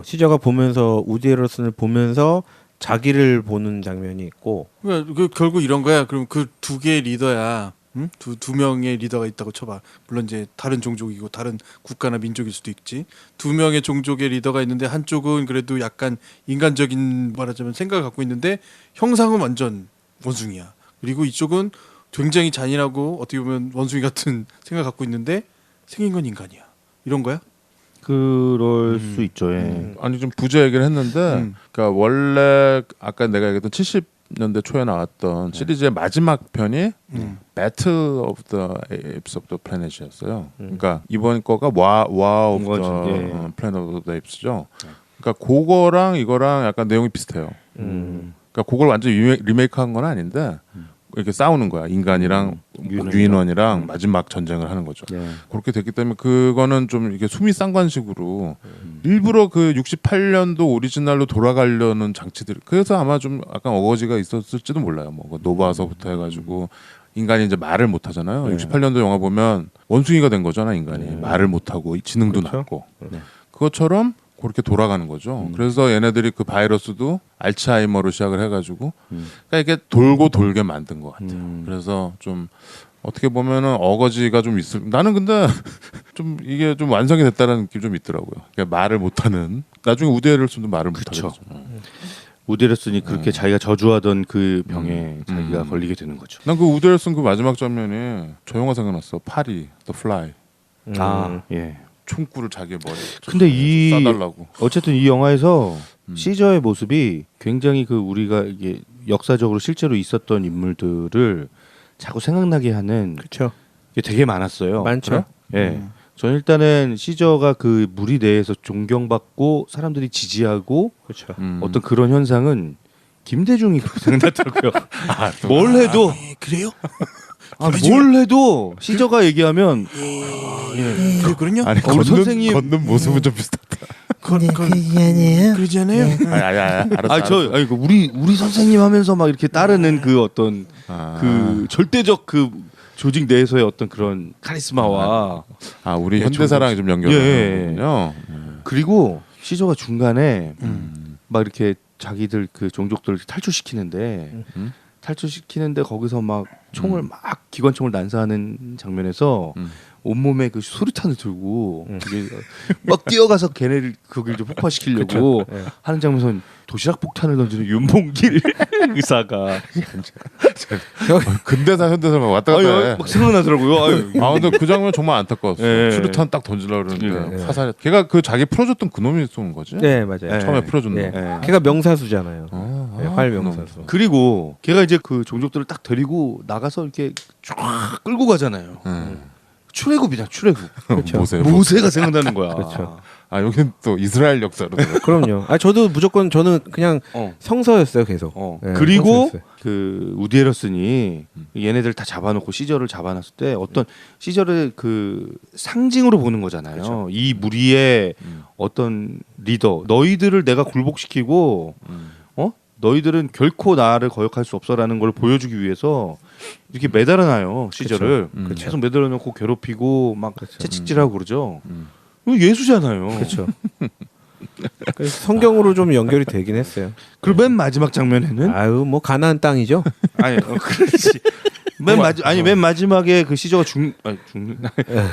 시저가 보면서 우디 해럴슨을 보면서 자기를 보는 장면이 있고 그러니까 결국 이런 거야. 그럼 그 두 개의 리더야. 응? 두 명의 리더가 있다고 쳐봐. 물론 이제 다른 종족이고 다른 국가나 민족일 수도 있지. 두 명의 종족의 리더가 있는데 한쪽은 그래도 약간 인간적인 말하자면 생각을 갖고 있는데 형상은 완전 원숭이야. 그리고 이쪽은 굉장히 잔인하고 어떻게 보면 원숭이 같은 생각을 갖고 있는데 생긴 건 인간이야. 이런 거야? 그럴 수 있죠. 예. 아니 좀 부재 얘기를 했는데, 그러니까 원래 아까 내가 얘기했던 70년대 초에 나왔던 시리즈의 마지막 편이 Battle of the Apes of the Planet이었어요. 그러니까 이번 거가 War of the Planet of the Apes죠. 그러니까 그거랑 이거랑 약간 내용이 비슷해요. 그러니까 그걸 완전 리메이크한 건 아닌데 이렇게 싸우는 거야. 인간이랑 유인원이랑 마지막 전쟁을 하는 거죠. 그렇게 됐기 때문에 그거는 좀 이렇게 수미상관식으로 일부러 그 68년도 오리지널로 돌아가려는 장치들. 그래서 아마 좀 약간 어거지가 있었을지도 몰라요. 뭐 노바서부터 해가지고 인간이 이제 말을 못 하잖아요. 68년도 영화 보면 원숭이가 된 거잖아. 인간이 말을 못 하고 지능도 낮고 그것처럼. 그렇게 돌아가는 거죠. 그래서 얘네들이 그 바이러스도 알츠하이머로 시작을 해가지고, 그러니까 이게 돌고 돌게 만든 것 같아요. 그래서 좀 어떻게 보면은 어거지가 좀 있을. 나는 근데 좀 이게 좀 완성이 됐다는 느낌이 좀 있더라고요. 그러니까 말을 못하는. 나중에 우디 해럴슨도 말을 못하죠. 우디 해럴슨이 그렇게 자기가 저주하던 그 병에 자기가 걸리게 되는 거죠. 난 그 우디 해럴슨 그 마지막 장면이 저 영화 생각났어. 파리, The Fly. 예. 총구를 자기 머리에 근데 이 쏴달라고. 어쨌든 이 영화에서 시저의 모습이 굉장히 그 우리가 이게 역사적으로 실제로 있었던 인물들을 자꾸 생각나게 하는 그렇죠. 게 되게 많았어요. 많죠. 예. 전 일단은 시저가 그 무리 내에서 존경받고 사람들이 지지하고 그렇죠. 어떤 그런 현상은 김대중이 그렇게 생각났더라고요. 뭘 해도 그래요? 뭘 해도 시저가 얘기하면 그렇군요. 아니 우리 선생님 걷는 모습은 좀 비슷하다. 그러지 않아요? 알았어. 아니 그 우리 선생님 하면서 막 이렇게 따르는 그 어떤 그 절대적 그 조직 내에서의 어떤 그런 카리스마와 우리 현대사랑 좀 연결되는군요. 그리고 시저가 중간에 막 이렇게 자기들 그 종족들을 탈출시키는데 거기서 막 총을 막 기관총을 난사하는 장면에서 온몸에 그 수류탄을 들고 막 뛰어가서 걔네를 거기를 좀 폭파시키려고 하는 장면에서 도시락 폭탄을 던지는 윤봉길 의사가 근대사 현대사만 왔다 갔다 해. 막 생각나더라고요. 근데 그 장면 정말 안타까웠어. 예. 수류탄 딱 던지려고 그러는데 화살. 걔가 그 자기 풀어줬던 그 놈이 쏜 거지? 네 맞아요. 처음에 풀어준 네. 놈. 걔가 명사수잖아요. 네, 활 명사수. 그리고 걔가 이제 그 종족들을 딱 데리고 나가서 이렇게 쫙 끌고 가잖아요. 출애굽이잖아, 출애굽. 그렇죠. 모세가 생각나는 거야. 그렇죠. 여긴 또 이스라엘 역사로. 그럼요. 저도 무조건 저는 그냥 성서였어요 계속. 네, 그리고 성서였어요. 그 우디 해럴슨이 얘네들 다 잡아놓고 시저를 잡아놨을 때 어떤 시저를 그 상징으로 보는 거잖아요. 그렇죠. 이 무리의 어떤 리더, 너희들을 내가 굴복시키고 너희들은 결코 나를 거역할 수 없어라는 걸 보여주기 위해서 이렇게 매달아놔요 시저를. 계속 매달아놓고 괴롭히고 막 채찍질하고 그러죠. 이거 예수잖아요. 그렇죠. 그래서 성경으로 좀 연결이 되긴 했어요. 그리고 맨 마지막 장면에는 뭐 가나안 땅이죠. 아니 그렇지. 맨 마지막에 그 시저가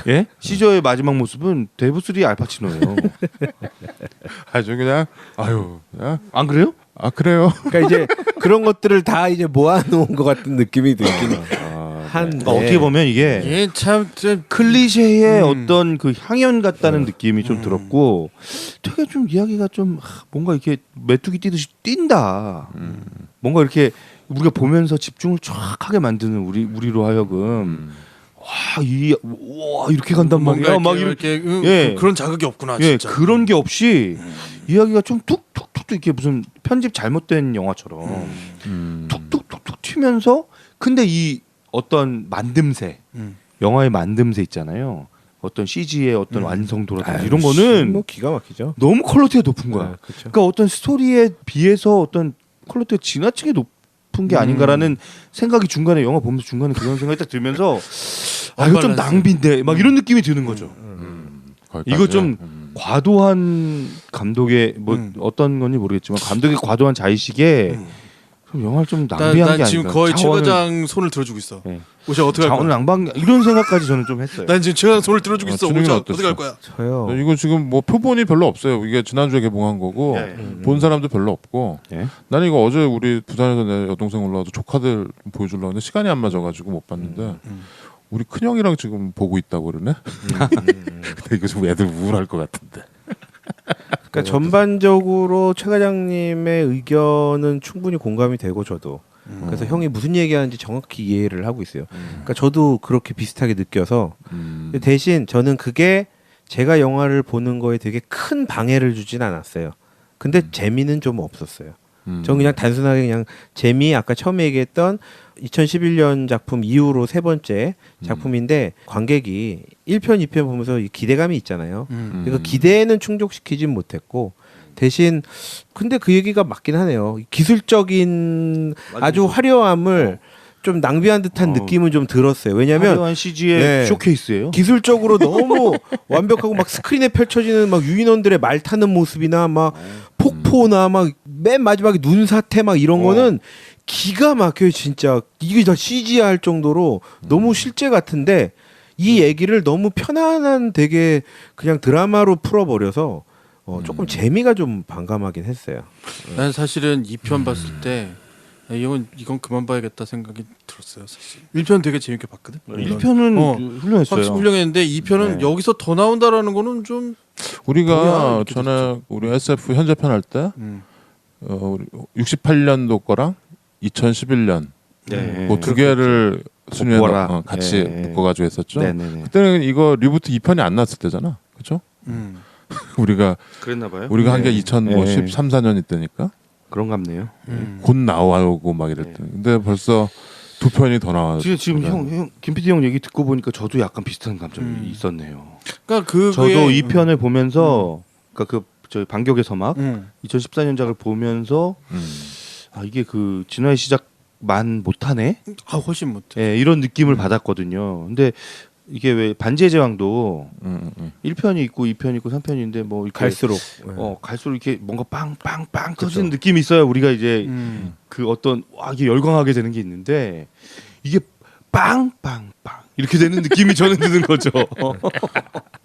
예? 시저의 마지막 모습은 데브스리 알파치노예요. 아주 그냥 안 그래요? 그래요. 그러니까 이제 그런 것들을 다 이제 모아놓은 것 같은 느낌이 들긴 한데 어떻게 보면 이게 참 클리셰의 어떤 그 향연 같다는 느낌이 좀 들었고 되게 좀 이야기가 좀 뭔가 이렇게 메뚜기 뛰듯이 뛴다. 뭔가 이렇게 우리가 보면서 집중을 쫙 하게 만드는 우리로 하여금 와 이렇게 간단 말이야. 막 이렇게 예. 그런 자극이 없구나. 예, 진짜. 그런 게 없이 이야기가 좀 툭툭툭 이렇게 무슨 편집 잘못된 영화처럼 툭툭툭툭 튀면서 근데 이 어떤 만듦새 영화의 만듦새 있잖아요. 어떤 CG의 어떤 완성도라든지 이런 거는 뭐 기가 막히죠. 너무 퀄리티가 높은 거야. 그렇죠. 그러니까 어떤 스토리에 비해서 어떤 퀄리티가 지나치게 높은 게 아닌가라는 생각이 중간에 영화 보면서 중간에 그런 생각이 딱 들면서 이거 좀 낭비인데 막 이런 느낌이 드는 거죠. 이거 좀 과도한 감독의 뭐 어떤 건지 모르겠지만 감독의 과도한 자의식에 좀 영화를 좀 낭비한 게 난 아닌가. 지금 거의 최 자원을- 과장 손을 들어주고 있어. 네. 오샤 어떻게 할 자원을 거야? 낭비한 이런 생각까지 저는 좀 했어요. 난 지금 최 과장 손을 들어주고 있어. 준영이는 오샤 어땠어? 어떻게 할 거야? 저요. 이거 지금 뭐 표본이 별로 없어요. 이게 지난주에 개봉한 거고 예. 본 사람도 별로 없고. 예. 나는 이거 어제 우리 부산에서 내 여동생 올라와서 조카들 보여주려고 했는데 시간이 안 맞아가지고 못 봤는데 우리 큰형이랑 지금 보고 있다고 그러네. 근데 이거 좀 애들 우울할 것 같은데. 그러니까 전반적으로 최 과장님의 의견은 충분히 공감이 되고 저도 그래서 형이 무슨 얘기하는지 정확히 이해를 하고 있어요. 그러니까 저도 그렇게 비슷하게 느껴서 근데 대신 저는 그게 제가 영화를 보는 거에 되게 큰 방해를 주진 않았어요. 근데 재미는 좀 없었어요. 저는 그냥 단순하게 그냥 재미 아까 처음에 얘기했던 2011년 작품 이후로 세 번째 작품인데 관객이 1편, 2편 보면서 이 기대감이 있잖아요. 그 기대에는 충족시키진 못했고 대신 근데 그 얘기가 맞긴 하네요. 기술적인 아주 화려함을 좀 낭비한 듯한 느낌은 좀 들었어요. 왜냐하면 화려한 CG의 네. 쇼케이스예요. 기술적으로 너무 완벽하고 막 스크린에 펼쳐지는 막 유인원들의 말 타는 모습이나 막 폭포나 막 맨 마지막에 눈사태 막 이런 거는 기가 막혀요 진짜. 이게 다 CG 할 정도로 너무 실제 같은데 이 얘기를 너무 편안한 되게 그냥 드라마로 풀어버려서 조금 재미가 좀 반감하긴 했어요. 난 사실은 2편 봤을 때 야, 이건 그만 봐야겠다 생각이 들었어요. 사실 1편 되게 재밌게 봤거든. 1편은 훌륭했어요. 확실히 훌륭했는데 2편은 네. 여기서 더 나온다라는 거는 좀 우리가 뭐야, 이렇게 전에 우리 SF 현재편 할 때 음. 우리 68년도 거랑 2011년 네. 그 두 개를 순위에 묶어라. 같이 네. 묶어가지고 했었죠. 네네네. 그때는 이거 리부트 2편이 안 났을 때잖아, 그렇죠? 우리가 그랬나 봐요. 한 게 네. 2013, 4년 이때니까 그런갑네요. 곧 나와오고 막 이랬대. 근데 벌써 두 편이 더 나왔어. 지금 형 김PD 형 얘기 듣고 보니까 저도 약간 비슷한 감정이 있었네요. 그러니까 그게 저도 이 편을 보면서 그러니까 저희 반격의 서막 2014년 2014년작을 보면서 아 이게 그 진화의 시작만 못하네. 아 훨씬 못해. 예, 이런 느낌을 받았거든요. 근데 이게 왜 반지의 제왕도 1편이 있고 2편이 있고 3편이 있는데 뭐 이렇게 갈수록 갈수록 이렇게 뭔가 빵빵빵 터지는 느낌이 있어요. 우리가 이제 그 어떤 와 이게 열광하게 되는 게 있는데 이게 빵빵빵 이렇게 되는 느낌이 저는 드는 거죠.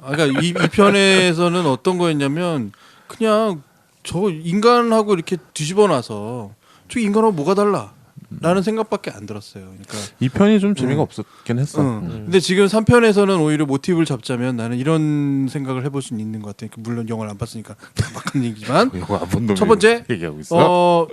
그러니까 이 편에서는 어떤 거였냐면 그냥 저 인간하고 이렇게 뒤집어 놔서 저 인간하고 뭐가 달라? 라는 생각밖에 안 들었어요. 그러니까 이 편이 좀 재미가 없었긴 했어. 근데 지금 3편에서는 오히려 모티브를 잡자면 나는 이런 생각을 해볼 수 있는 것 같아요. 물론 영화를 안 봤으니까 막한 얘기지만 이거 안본 놈이 첫 번째, 얘기하고 있어.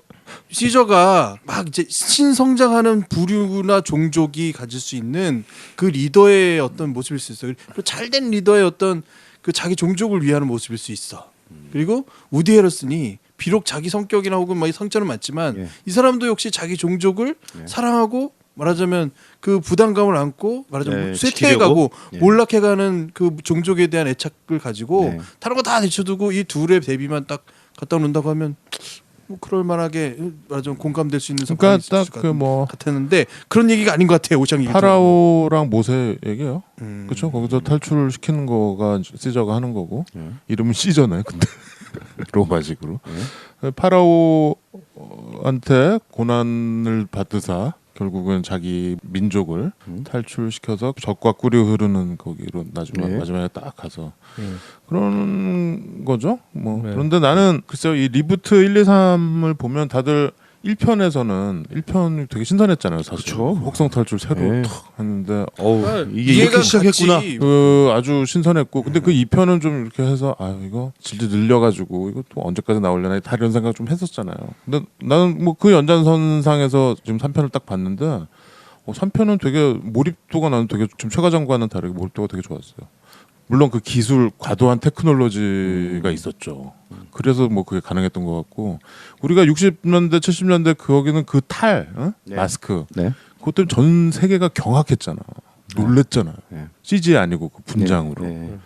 시저가 막 이제 신성장하는 부류나 종족이 가질 수 있는 그 리더의 어떤 모습일 수 있어요. 그리고 잘된 리더의 어떤 그 자기 종족을 위하는 모습일 수 있어. 그리고 우디 해러슨이 비록 자기 성격이나 혹은 막 상처는 많지만 예. 이 사람도 역시 자기 종족을 사랑하고 말하자면 그 부담감을 안고 말하자면 네, 쇠퇴해가고 예. 몰락해가는 그 종족에 대한 애착을 가지고 네. 다른 거 다 내쳐두고 이 둘의 대비만 딱 갖다 놓는다고 하면 뭐 그럴 만하게 말하자면 공감될 수 있는 그러니까 성과가 있을 딱 것 그 뭐 같았는데 그런 얘기가 아닌 것 같아요. 오샹 얘기 파라오랑 모세 얘기예요. 그렇죠. 거기서 탈출을 시키는 거가 시저가 하는 거고 이름은 시저나요. 근데 로마식으로 파라오한테 고난을 받으사 결국은 자기 민족을 탈출시켜서 적과 꿀이 흐르는 거기로 나중에 마지막에 딱 가서 그런 거죠. 뭐 그런데 나는 글쎄요 이 리부트 1, 2, 3을 보면 다들 1편에서는 1편이 되게 신선했잖아요. 사실 그쵸. 혹성 탈출 새로 네. 탁 했는데 이게 이렇게 시작했구나. 그 아주 신선했고 근데 그 2편은 좀 이렇게 해서 아 이거 질질 늘려가지고 이거 또 언제까지 나오려나 다 이런 생각 좀 했었잖아요. 근데 나는 뭐 그 연장선상에서 지금 3편을 딱 봤는데 3편은 되게 몰입도가 나는 되게 좀 최과장과는 다르게 몰입도가 되게 좋았어요. 물론 그 기술 과도한 테크놀로지가 있었죠. 그래서 뭐 그게 가능했던 것 같고 우리가 60년대 70년대 거기는 그 탈 마스크 네. 그것 때문에 전 세계가 경악했잖아. 놀랬잖아요. 네. CG 아니고 그 분장으로. 네.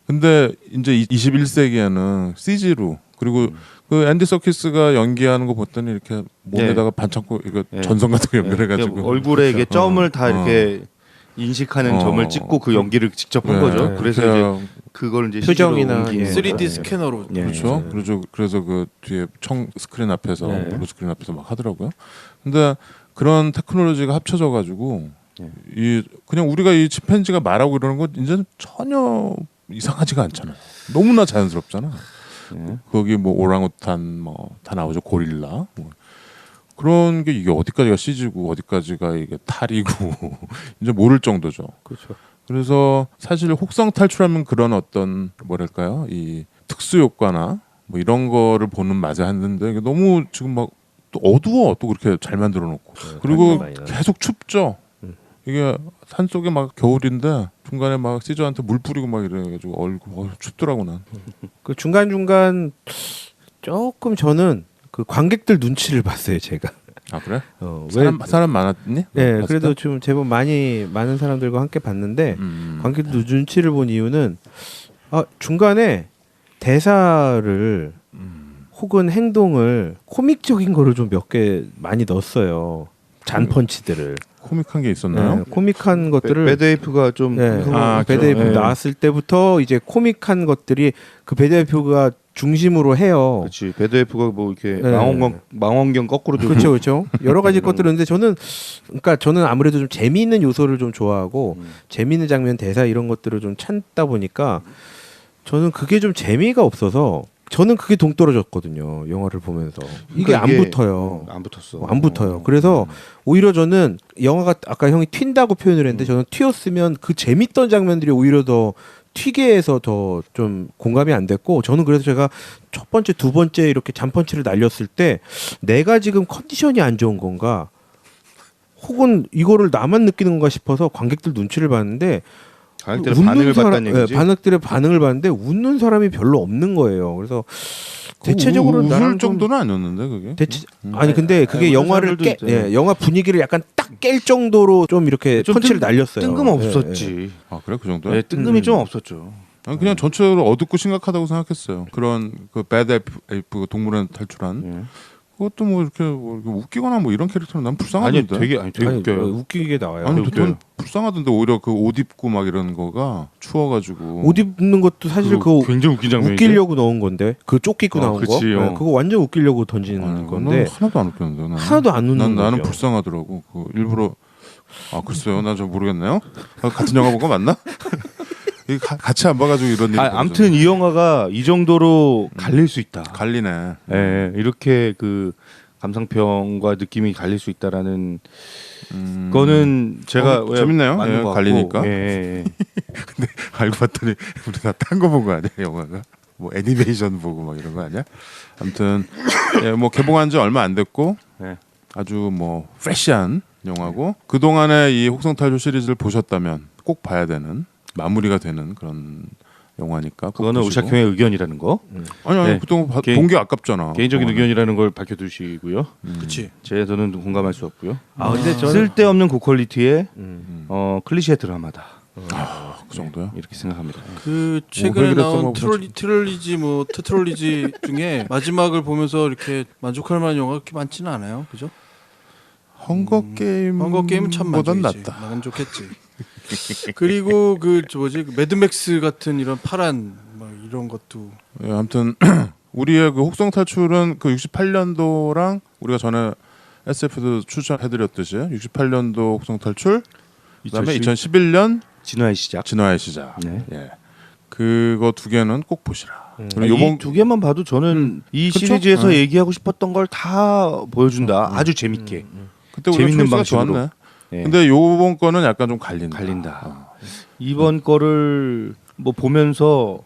근데 이제 21세기에는 CG로 그리고 그 앤디 서키스가 연기하는 거 봤더니 이렇게 몸에다가 반창고 이거 전선 같은 거 연결해가지고 얼굴에 이게 점을 다 이렇게 인식하는 어. 점을 찍고 그 연기를 직접 한 네. 거죠. 네. 그래서 이제 그걸 이제 표정이나, CG로 옮긴 예. 3D 거죠. 스캐너로 예. 그렇죠. 예. 그래서 그 뒤에 청 스크린 앞에서 네. 블루 스크린 앞에서 막 하더라고요. 근데 그런 테크놀로지가 합쳐져 가지고 네. 이 그냥 우리가 이 침팬지가 말하고 이러는 건 이제는 전혀 이상하지가 않잖아요. 너무나 자연스럽잖아. 네. 거기 뭐 오랑우탄 뭐 다 나오죠. 고릴라 뭐 그런 게 이게 어디까지가 CG고 어디까지가 이게 탈이고 이제 모를 정도죠. 그렇죠. 그래서 사실 혹성 탈출하면 그런 어떤 뭐랄까요 이 특수 효과나 뭐 이런 거를 보는 맛에 하는데 이게 너무 지금 막 또 어두워 또 그렇게 잘 만들어 놓고 그리고 많이 나요. 계속 춥죠. 이게 산 속에 막 겨울인데 중간에 막 시저한테 물 뿌리고 막 이래가지고 얼굴 춥더라고 난. 그 중간 중간 조금 저는 그 관객들 눈치를 봤어요 제가. 아 그래? 왜? 사람 많았니? 네, 봤을 그래도 때? 좀 제법 많은 사람들과 함께 봤는데 관객들 눈치를 본 이유는 중간에 대사를 혹은 행동을 코믹적인 거를 좀 몇 개 많이 넣었어요. 잔펀치들을. 코믹한 게 있었나요? 네, 코믹한 것들을 배드웨이프가 좀 네, 아, 배드웨이프 네. 나왔을 때부터 이제 코믹한 것들이 그 배드웨이프가 중심으로 해요. 그렇지. 배드웨이프가 뭐 이렇게 네. 망원경 거꾸로 들고 그렇죠, 그렇죠. 여러 가지 것들을 했는데 저는 아무래도 좀 재미있는 요소를 좀 좋아하고 재미있는 장면, 대사 이런 것들을 좀 찾다 보니까 저는 그게 좀 재미가 없어서 저는 그게 동떨어졌거든요. 영화를 보면서 이게 안 붙어요. 안 붙었어. 안 붙어요. 그래서 오히려 저는 영화가 아까 형이 튄다고 표현을 했는데 저는 튀었으면 그 재밌던 장면들이 오히려 더 튀게 해서 더 좀 공감이 안 됐고 저는 그래서 제가 첫 번째, 두 번째 이렇게 잔펀치를 날렸을 때 내가 지금 컨디션이 안 좋은 건가 혹은 이거를 나만 느끼는 건가 싶어서 관객들 눈치를 봤는데 관객들의 반응을 봤다는 얘기지. 관객들의 반응을 봤는데 웃는 사람이 별로 없는 거예요. 그래서 대체적으로 웃을 나랑 좀 정도는 아니었는데 그게. 아니 근데 그게 아니, 영화를 사람들도 있잖아요. 영화 분위기를 약간 딱 깰 정도로 좀 이렇게 좀 펀치를 날렸어요. 뜬금없었지. 아 그래 그 정도야? 네, 뜬금이 좀 없었죠. 아니, 그냥 전체적으로 어둡고 심각하다고 생각했어요. 그런 그 배드 에이프 동물원 탈출한 예. 그것도 뭐 이렇게 웃기거나 뭐 이런 캐릭터는 난 아니 불쌍하던데. 되게 아니, 웃겨요. 웃기게 나와요. 아니 웃겨요. 전 불쌍하던데 오히려 그 옷 입고 막 이런 거가 추워가지고. 옷 입는 것도 사실 그거 굉장히 웃긴 장면인데. 웃기려고 넣은 건데 그 조끼 입고 나온 거 그치, 그거 완전 웃기려고 던지는 아니, 건데 난 하나도 안 웃겼는데 나는. 하나도 안 웃는 나는 거죠. 불쌍하더라고. 그 일부러 글쎄요, 난 좀 모르겠네요. 같은 영화 본 거 맞나? 이게 같이 안 봐가지고 이런 일이. 아무튼 이 영화가 이 정도로 갈릴 수 있다. 갈리네. 예, 이렇게 그 감상평과 느낌이 갈릴 수 있다라는 거는 제가 왜 재밌네요. 맞는 예, 것 같고. 갈리니까. 예. 알고 봤더니 우리 다 딴 거 본 거 아니야 영화가? 뭐 애니메이션 보고 막 이런 거 아니야? 아무튼 뭐 개봉한 지 얼마 안 됐고 네. 아주 뭐 프레시한 영화고 그 동안에 이 혹성탈출 시리즈를 보셨다면 꼭 봐야 되는 마무리가 되는 그런 영화니까. 꼭 그거는 보시고. 우샤형의 의견이라는 거. 아니 네. 보통 개인- 본 게 아깝잖아. 개인적인 동안에. 의견이라는 걸 밝혀두시고요. 그렇지. 저는 공감할 수 없고요. 근데 저는 쓸데없는 고퀄리티의 음. 클리셰 드라마다. 그 정도야. 이렇게 생각합니다. 그 최근에 오백이라 나온 써먹어보자. 트롤리지 뭐 테트롤리지 중에 마지막을 보면서 이렇게 만족할 만한 영화가 그렇게 많지는 않아요. 그죠? 헝거 게임 헝거 게임은 참 보단 만족이지. 낫다. 만족했지. 그리고 그 뭐지 그 매드맥스 같은 이런 파란 뭐 이런 것도 예, 아무튼 우리의 그 혹성 탈출은 그 68년도랑 우리가 전에 SF도 추천해드렸듯이 68년도 혹성 탈출, 그다음에 2011년 진화의 시작. 진화의 시작. 네. 예, 그거 두 개는 꼭 보시라. 그리고 요번 이두 개만 봐도 저는 이 그쵸? 시리즈에서 얘기하고 싶었던 걸 다 보여준다. 아주 재밌게. 그때 우리가 재밌는 초이스가 방식으로. 좋았네. 예. 근데 요번 거는 약간 좀 갈린다. 갈린다. 이번 거를 뭐 보면서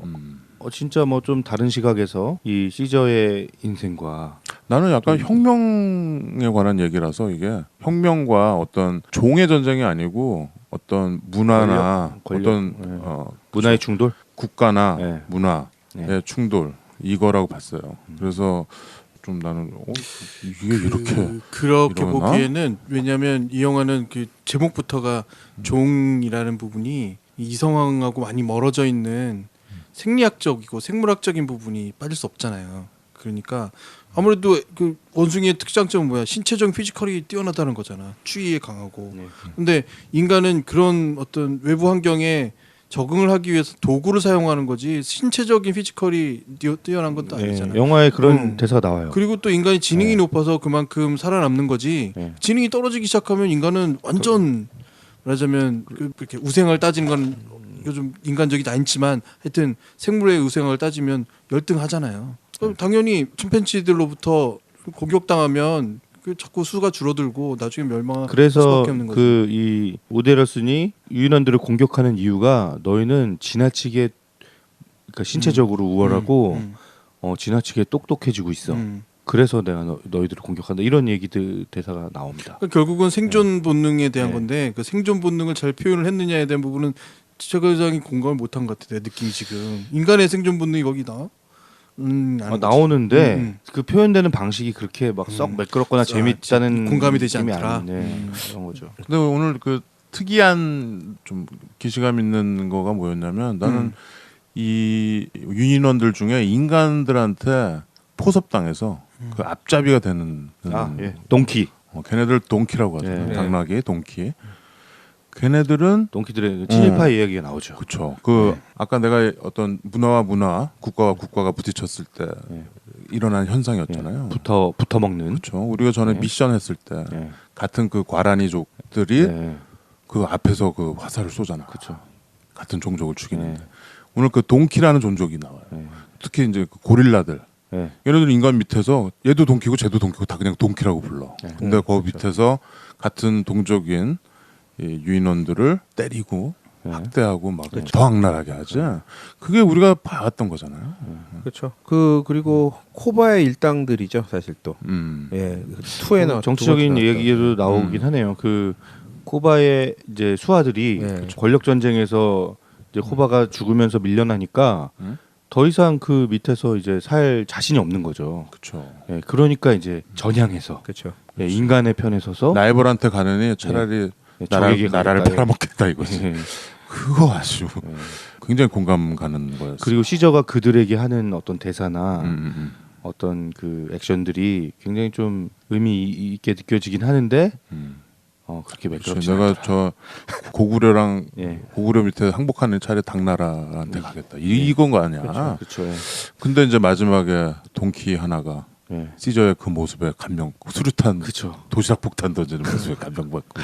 진짜 뭐 좀 다른 시각에서 이 시저의 인생과 나는 약간 혁명에 관한 얘기라서 이게 혁명과 어떤 종의 전쟁이 아니고 어떤 문화나 권력. 어떤 네. 문화의 충돌. 국가나 네. 문화의 네. 충돌 이거라고 봤어요. 그래서 좀 나는 이게 이렇게 그렇게 이러나? 보기에는 왜냐하면 이 영화는 그 제목부터가 종이라는 부분이 이성하고 많이 멀어져 있는 생리학적이고 생물학적인 부분이 빠질 수 없잖아요. 그러니까 아무래도 그 원숭이의 특장점은 뭐야? 신체적 피지컬이 뛰어나다는 거잖아. 추위에 강하고. 네. 근데 인간은 그런 어떤 외부 환경에 적응을 하기 위해서 도구를 사용하는 거지 신체적인 피지컬이 뛰어난 건 또 아니잖아. 네, 영화에 그런 대사가 나와요. 그리고 또 인간이 지능이 네. 높아서 그만큼 살아남는 거지. 네. 지능이 떨어지기 시작하면 인간은 완전 말하자면 이렇게 우생을 따지는 건 요즘 인간적이지 않지만 하여튼 생물의 우생을 따지면 열등하잖아요. 그럼 당연히 침팬지들로부터 공격당하면 그 자꾸 수가 줄어들고 나중에 멸망할 그래서 수밖에 없는 거죠. 그 이 오데러슨이 유인원들을 공격하는 이유가 너희는 지나치게 그러니까 신체적으로 우월하고 지나치게 똑똑해지고 있어. 그래서 내가 너희들을 공격한다. 이런 얘기들 대사가 나옵니다. 그러니까 결국은 생존 본능에 대한 네. 건데 그 생존 본능을 잘 표현을 했느냐에 대한 부분은 최 과장이 공감을 못한 것 같아. 내 느낌이 지금 인간의 생존 본능이 거기 나와? 나오는데 그 표현되는 방식이 그렇게 막 썩 매끄럽거나 재밌다는 공감이 되지 느낌이 않더라. 아닌데 그런 거죠. 근데 오늘 그 특이한 좀 기시감 있는 거가 뭐였냐면 나는 이 유인원들 중에 인간들한테 포섭당해서 그 앞잡이가 되는 동키. 걔네들 동키라고 하잖아요. 예. 당나귀 동키. 걔네들은 동키들의 친일파 이야기가 나오죠. 그렇죠. 그 아까 내가 어떤 문화와 문화, 국가와 국가가 부딪혔을 때 일어난 현상이었잖아요. 붙어 먹는. 그렇죠. 우리가 전에 네. 미션 했을 때 네. 같은 그 과라니족들이 네. 그 앞에서 그 화살을 쏘잖아. 그렇죠. 같은 종족을 죽이는데 네. 오늘 그 동키라는 종족이 나와요. 네. 특히 이제 그 고릴라들. 네. 얘네들 인간 밑에서 얘도 동키고 쟤도 동키고 다 그냥 동키라고 불러. 네. 근데 그 밑에서 같은 동족인 이 유인원들을 때리고 학대하고 막 더 악랄하게 하지. 그게 우리가 봐왔던 거잖아요. 그렇죠. 그리고 코바의 일당들이죠, 사실 또. 예, 투에 나 정치적인 얘기도 나오긴 하네요. 그 코바의 이제 수하들이 네. 권력 전쟁에서 이제 코바가 죽으면서 밀려나니까 더 이상 그 밑에서 이제 살 자신이 없는 거죠. 그렇죠. 예, 그러니까 이제 전향해서 그렇죠. 예, 인간의 편에 서서 라이벌한테 가느니 차라리 적에게 나라를 가겠다. 팔아먹겠다 이거지. 예. 그거 아주 굉장히 공감 가는 거였어요. 그리고 시저가 그들에게 하는 어떤 대사나 음. 어떤 그 액션들이 굉장히 좀 의미 있게 느껴지긴 하는데 그렇게 그렇죠. 매끄럽지 내가 않다. 저 고구려랑 예. 고구려 밑에 항복하는 차례 당나라한테 가겠다. 이건 거 아니야. 그렇죠. 예. 근데 이제 마지막에 동키 하나가 예. 시저의 그 모습에 감명, 수류탄, 그렇죠. 도시락 폭탄 던지는 모습에 감명받고.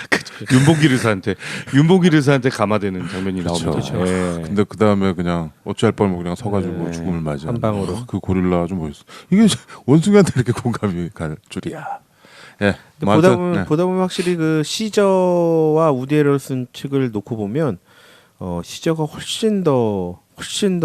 윤봉길 의사한테 감화되는 장면이 그렇죠. 나옵니다. 예. 근데 그 다음에 그냥 어찌할 뻔 그냥 서가지고 네. 죽음을 맞이하는 한 방으로. 그 고릴라 좀 멋있어. 이게 원숭이한테 이렇게 공감이 갈 줄이야. 예. 근데 뭐 보다 하여튼, 보면 네. 보다 보면 확실히 그 시저와 우디 에럴슨 측을 놓고 보면 시저가 훨씬 더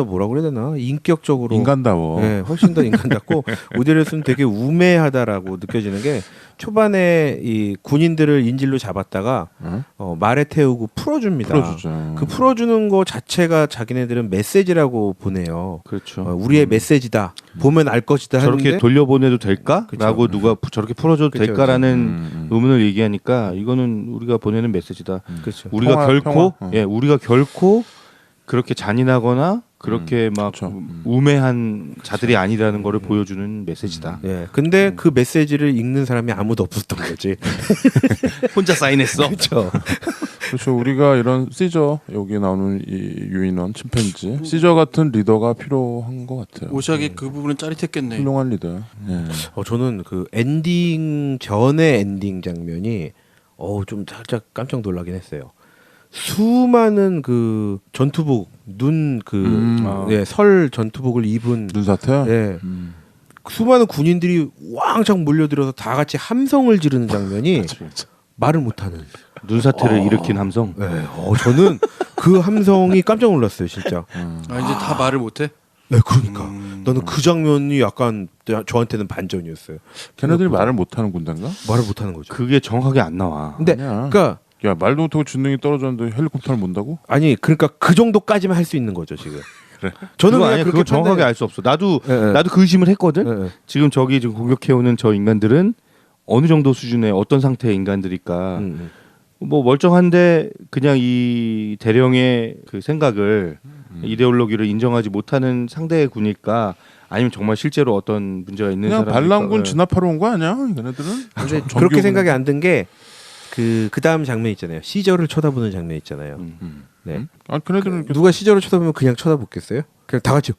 뭐라 그래야 되나 인격적으로 인간다워. 네, 훨씬 더 인간답고 우디 에럴슨 되게 우매하다라고 느껴지는 게 초반에 이 군인들을 인질로 잡았다가 응? 말에 태우고 풀어줍니다. 풀어주죠. 그 풀어주는 거 자체가 자기네들은 메시지라고 보내요. 그렇죠. 우리의 메시지다. 보면 알 것이다. 저렇게 하는데 돌려보내도 될까? 그쵸. 라고 누가 저렇게 풀어줘도 그쵸, 될까라는 의문을 얘기하니까 이거는 우리가 보내는 메시지다. 그렇죠. 우리가 평화, 결코 평화. 우리가 결코 그렇게 잔인하거나 그렇게 막 그쵸. 우매한 자들이 아니라는 거를 보여주는 메시지다. 예. 근데 그 메시지를 읽는 사람이 아무도 없었던 거지. 혼자 사인했어. 그렇죠. 그렇죠. 우리가 이런 시저 여기 나오는 이 유인원 침팬지 시저 같은 리더가 필요한 것 같아요. 오샥이 그 부분은 짜릿했겠네. 훌륭한 리더. 예. 저는 그 엔딩 전의 엔딩 장면이 좀 살짝 깜짝 놀라긴 했어요. 수많은 그 전투복 설 전투복을 입은 눈사태. 예. 수많은 군인들이 왕창 몰려들어서 다 같이 함성을 지르는 장면이 말을 못하는. 눈사태를 일으킨 함성. 네. 저는 그 함성이 깜짝 놀랐어요, 진짜. 이제 다 말을 못해? 네, 그러니까. 나는 그 장면이 약간 저한테는 반전이었어요. 걔네들이 말을 못하는 군대인가? 말을 못하는 거죠. 그게 정확하게 안 나와. 근데 아니야. 그러니까 야 말도 못하고 준능이 떨어졌는데 헬리콥터를 몬다고? 그러니까 그 정도까지만 할 수 있는 거죠, 지금. 그래. 저는 그거 그냥 아니야. 그렇게 그거 정확하게 알 수 없어. 나도 네. 나도 그 의심을 했거든. 네. 지금 저기 지금 공격해오는 저 인간들은 어느 정도 수준의 어떤 상태의 인간들일까. 뭐 멀쩡한데 그냥 이 대령의 그 생각을 이데올로기를 인정하지 못하는 상대의 군일까 아니면 정말 실제로 어떤 문제가 있는 그냥 사람이 반란군 진압하러 온 거 아니야? 얘네들은. 근데 그렇게 생각이 안 든 게 그 다음 장면 있잖아요. 시저를 쳐다보는 장면 있잖아요. 네. 아, 걔네들은 이렇게 누가 시저를 쳐다보면 그냥 쳐다보겠어요? 그냥 다 같이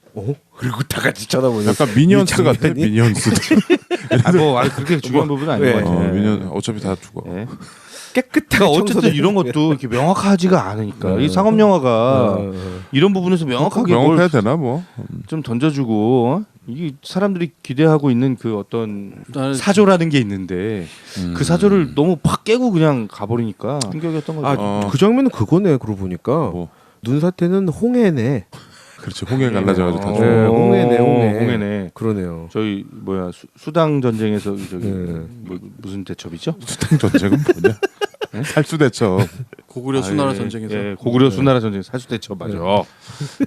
그리고 다 같이 쳐다보는. 약간 미니언스 이 같아. 장면이? 미니언스. 그렇게 중요한 부분은 아닌 네. 것 같아요. 미니언 어차피 다 죽어. 예. 깨끗하게 그러니까 어쨌든 청소된- 이런 것도 이렇게 명확하지가 않으니까 네. 이 상업 영화가 어. 이런 부분에서 명확하게 명확해야 뭘 되나 뭐. 좀 던져주고 이게 사람들이 기대하고 있는 그 어떤 나는 사조라는 게 있는데 그 사조를 너무 팍 깨고 그냥 가버리니까 충격이었던 거죠. 아, 어. 그 장면은 그거네. 그러고 보니까 뭐. 눈사태는 홍해네. 그렇지. 홍해 갈라져가지고 다 네, 죽어. 홍해네, 홍해. 홍해네. 그러네요. 저희 수당 전쟁에서 저기 네. 무슨 대첩이죠? 수당 전쟁은 뭐냐? 살수대첩. 고구려 수나라 아, 예, 전쟁에서 예, 고구려 수나라 전쟁 살수 대첩 맞아.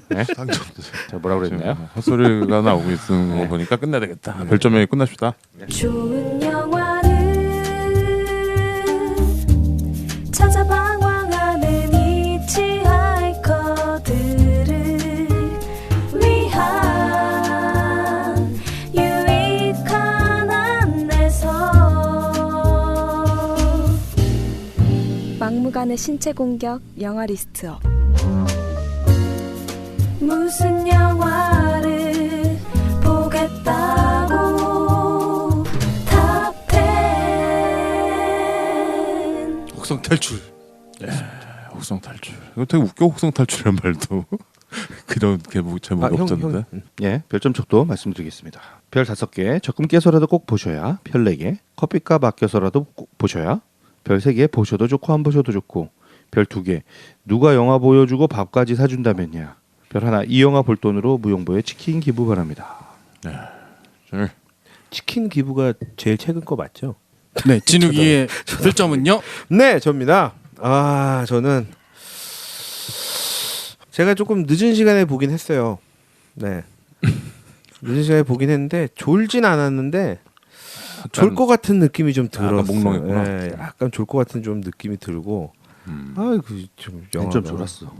네? 수당 전쟁. 제가 뭐라고 그랬나요? 헛소리가 나오고 있는 거 보니까 끝내야 되겠다. 별점에 끝납시다. 좋은 영화를 찾아 방황하는 히치하이커들을 위한 유익한 안내서 막무가내 신체 공격 영화 리스트업. 무슨 영화를 보겠다고 탑10 혹성 탈출. 혹성 탈출. 이거 되게 웃겨. 혹성 탈출이란 말도. 그런 제목이 없었는데. 예, 별점 촉도 말씀드리겠습니다. 별 5개 적금 깨서라도 꼭 보셔야. 별 4개 커피값 아껴서라도 꼭 보셔야. 별 3개 보셔도 좋고 안 보셔도 좋고. 별 2개 누가 영화 보여주고 밥까지 사준다면야. 별 1 이 영화 볼 돈으로 무용보에 치킨 기부 바랍니다. 네. 치킨 기부가 제일 최근 거 맞죠? 네, 진욱이의 별점은요? 네, 접니다. 아, 저는 제가 조금 늦은 시간에 보긴 했어요. 네. 늦은 시간에 보긴 했는데 졸진 않았는데 졸 것 같은 느낌이 좀 들었어요. 약간 몽롱했구나. 네, 약간 졸 것 같은 좀 느낌이 들고. 아이고 좀 영화가 좀 졸았어.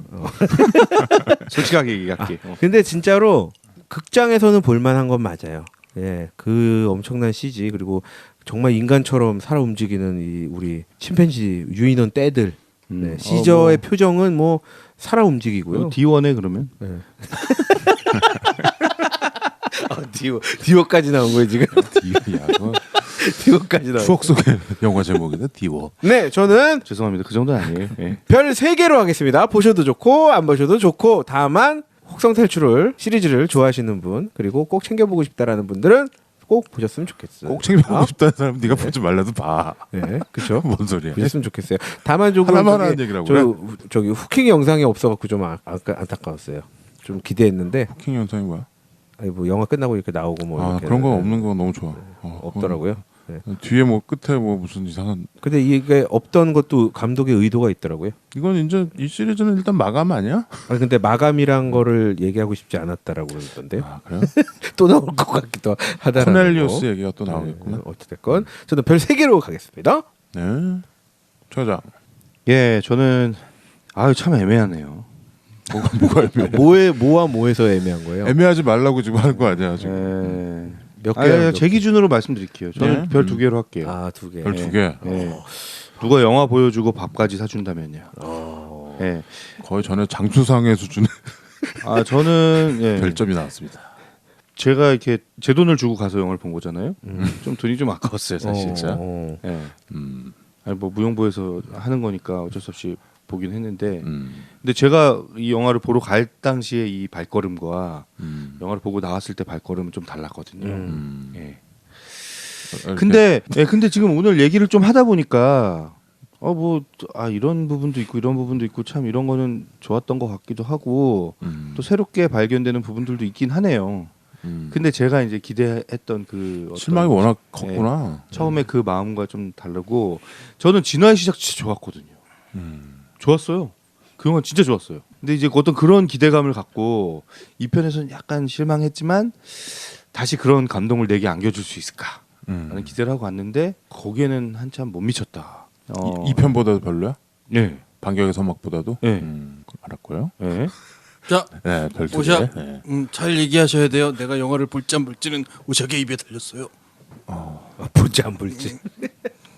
솔직하게 얘기할게. 근데 진짜로 극장에서는 볼만한 건 맞아요. 예, 그 엄청난 CG 그리고 정말 인간처럼 살아 움직이는 이 우리 침팬지 유인원 떼들 네, 시저의 표정은 뭐 살아 움직이고요. D1에 그러면 네. 디오까지 나온 거예요 지금. 야, 그거 디오까지 나온. 추억 속의 영화 제목이네. 디워. 네, 저는 죄송합니다. 그 정도는 아니에요. 예. 별 3개로 하겠습니다. 보셔도 좋고 안 보셔도 좋고 다만 혹성 탈출을 시리즈를 좋아하시는 분 그리고 꼭 챙겨보고 싶다라는 분들은 꼭 보셨으면 좋겠어요. 꼭 챙겨보고 싶다는 사람 네가 보지 말라도 봐. 네, 그렇죠. 뭔 소리야? 보셨으면 좋겠어요. 다만 조금 하나만 저기- 하는 얘기라고요? 저기 후킹 영상이 없어갖고 좀 안타까웠어요. 좀 기대했는데 킹 현상이 뭐야? 아니 뭐 영화 끝나고 이렇게 나오고 뭐 아 이렇게 그런 거 없는 거 너무 좋아. 없더라고요. 네. 뒤에 뭐 끝에 뭐 무슨 이상한. 근데 이게 없던 것도 감독의 의도가 있더라고요. 이건 이제 이 시리즈는 일단 마감 아니야? 아니 근데 마감이란 거를 얘기하고 싶지 않았다라고 그러던데요. 아 그래요? 또 나올 것 같기도 하다라는 코넬리우스 거. 얘기가 또 나오겠구나. 네, 어찌됐건 저는 별 3개로 가겠습니다. 네. 처장. 예, 저는 참 애매하네요. 뭐가 애매해? 뭐와 뭐에서 애매한 거예요? 애매하지 말라고 지금 하는 거 아니야 지금? 예. 몇 개? 제 기준으로 말씀드릴게요. 저는 네. 별 2개로 할게요. 아, 2개. 별 2개. 예. 누가 영화 보여주고 밥까지 사준다면요. 예. 거의 전에 장수상의 수준의 저는 예. 별점이 나왔습니다. 제가 이렇게 제 돈을 주고 가서 영화를 본 거잖아요. 좀 돈이 좀 아까웠어요, 사실. 어. 예. 음. 아니 뭐 무용보에서 하는 거니까 어쩔 수 없이 보긴 했는데, 음. 근데 제가 이 영화를 보러 갈 당시에 이 발걸음과 음. 영화를 보고 나왔을 때 발걸음은 좀 달랐거든요. 음. 예. 이렇게 근데 지금 오늘 얘기를 좀 하다 보니까 이런 부분도 있고 이런 부분도 있고 참 이런 거는 좋았던 것 같기도 하고 또 새롭게 발견되는 부분들도 있긴 하네요. 근데 제가 이제 기대했던 그 어떤 실망이 워낙 컸구나. 처음에 그 마음과 좀 다르고 저는 진화의 시작 진짜 좋았거든요. 좋았어요. 그 영화 진짜 좋았어요. 근데 이제 어떤 그런 기대감을 갖고 이 편에서는 약간 실망했지만 다시 그런 감동을 내게 안겨줄 수 있을까? 라는 기대를 하고 왔는데 거기에는 한참 못 미쳤다. 이 편보다도 별로야? 네. 반격의 서막보다도? 네. 알았고요. 네. 자, 네, 별두 오샤, 개. 네. 잘 얘기하셔야 돼요. 내가 영화를 볼지 안 볼지는 오샤게 입에 달렸어요. 볼지 안 볼지.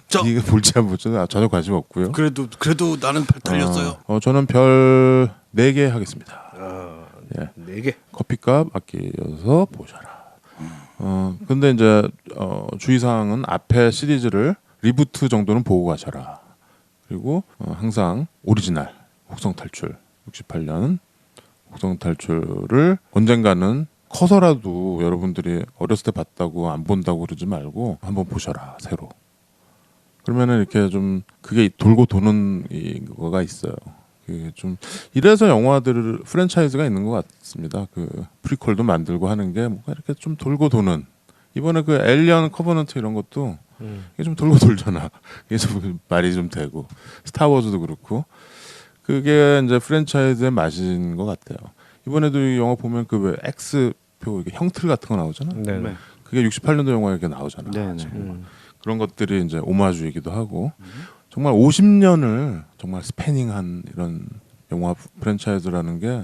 자, 이거 볼지 안 볼지 전혀 관심 없고요. 그래도 나는 발 달렸어요. 저는 별 4개 하겠습니다. 예. 4개. 커피값 아껴서 보셔라. 근데 이제 주의사항은 앞에 시리즈를 리부트 정도는 보고 가셔라. 그리고 항상 오리지널 혹성 탈출 68년 혹성 탈출을 언젠가는 커서라도 여러분들이 어렸을 때 봤다고 안 본다고 그러지 말고 한번 보셔라 새로. 그러면은 이렇게 좀 그게 돌고 도는 거가 있어요. 그게 좀 이래서 영화들 프랜차이즈가 있는 것 같습니다. 그 프리퀄도 만들고 하는 게 뭔가 이렇게 좀 돌고 도는. 이번에 그 엘리언 커버넌트 이런 것도 이게 좀 돌고 돌잖아. 이게 좀 말이 좀 되고 스타워즈도 그렇고 그게 이제 프랜차이즈의 맛인 것 같아요. 이번에도 이 영화 보면 그 왜 X표 이게 형틀 같은 거 나오잖아. 네. 그게 68년도 영화에 이렇게 나오잖아. 네, 네. 지금. 그런 것들이 이제 오마주이기도 하고 정말 50년을 정말 스패닝한 이런 영화 프랜차이즈라는 게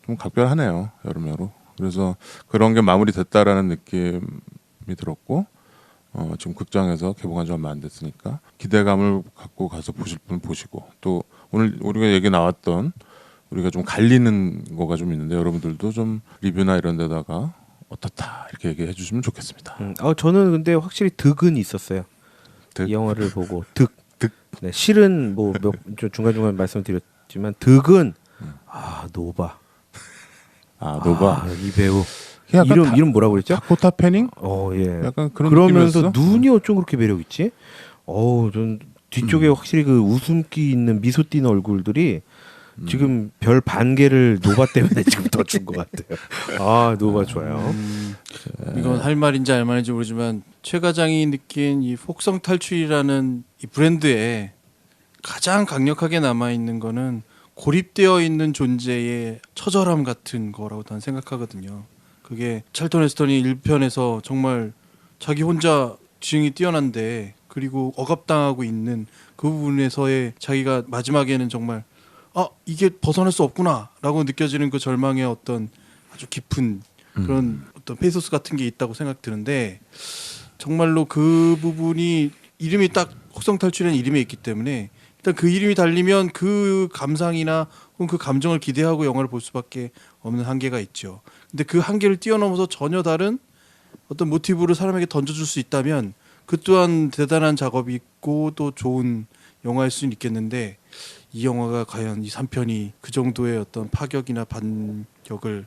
좀 각별하네요. 여러모로. 그래서 그런 게 마무리됐다라는 느낌이 들었고 지금 극장에서 개봉한 지 얼마 안 됐으니까 기대감을 갖고 가서 보실 분 보시고 또 오늘 우리가 얘기 나왔던 우리가 좀 갈리는 거가 좀 있는데 여러분들도 좀 리뷰나 이런 데다가 어떻다 이렇게 얘기해 주시면 좋겠습니다. 저는 근데 확실히 득은 있었어요. 득? 이 영화를 보고 득. 득? 네, 실은 뭐 중간중간 말씀드렸지만 득은 노바. 노바. 이 배우. 약간 이름 뭐라고 그랬죠? 다코타 패닝? 예. 약간 그런 그러면서 느낌이었어? 눈이 어쩜 그렇게 매력 있지? 전 뒤쪽에 확실히 그 웃음기 있는 미소 띠는 얼굴들이 지금 별 반 개를 노바 때문에 지금 더 준 것 같아요. 노바 좋아요. 이건 할 말인지 알 말인지 모르지만 최 과장이 느낀 이 혹성 탈출이라는 이 브랜드에 가장 강력하게 남아 있는 거는 고립되어 있는 존재의 처절함 같은 거라고 저는 생각하거든요. 그게 찰턴 헤스턴이 1편에서 정말 자기 혼자 지능이 뛰어난데 그리고 억압당하고 있는 그 부분에서의 자기가 마지막에는 정말 이게 벗어날 수 없구나라고 느껴지는 그 절망의 어떤 아주 깊은 그런 어떤 페이소스 같은 게 있다고 생각 드는데 정말로 그 부분이 이름이 딱 혹성 탈출이라는 이름에 있기 때문에 일단 그 이름이 달리면 그 감상이나 혹은 그 감정을 기대하고 영화를 볼 수밖에 없는 한계가 있죠. 근데 그 한계를 뛰어넘어서 전혀 다른 어떤 모티브를 사람에게 던져줄 수 있다면 그 또한 대단한 작업이 있고 또 좋은 영화일 수는 있겠는데 이 영화가 과연 이 3편이 그 정도의 어떤 파격이나 반격을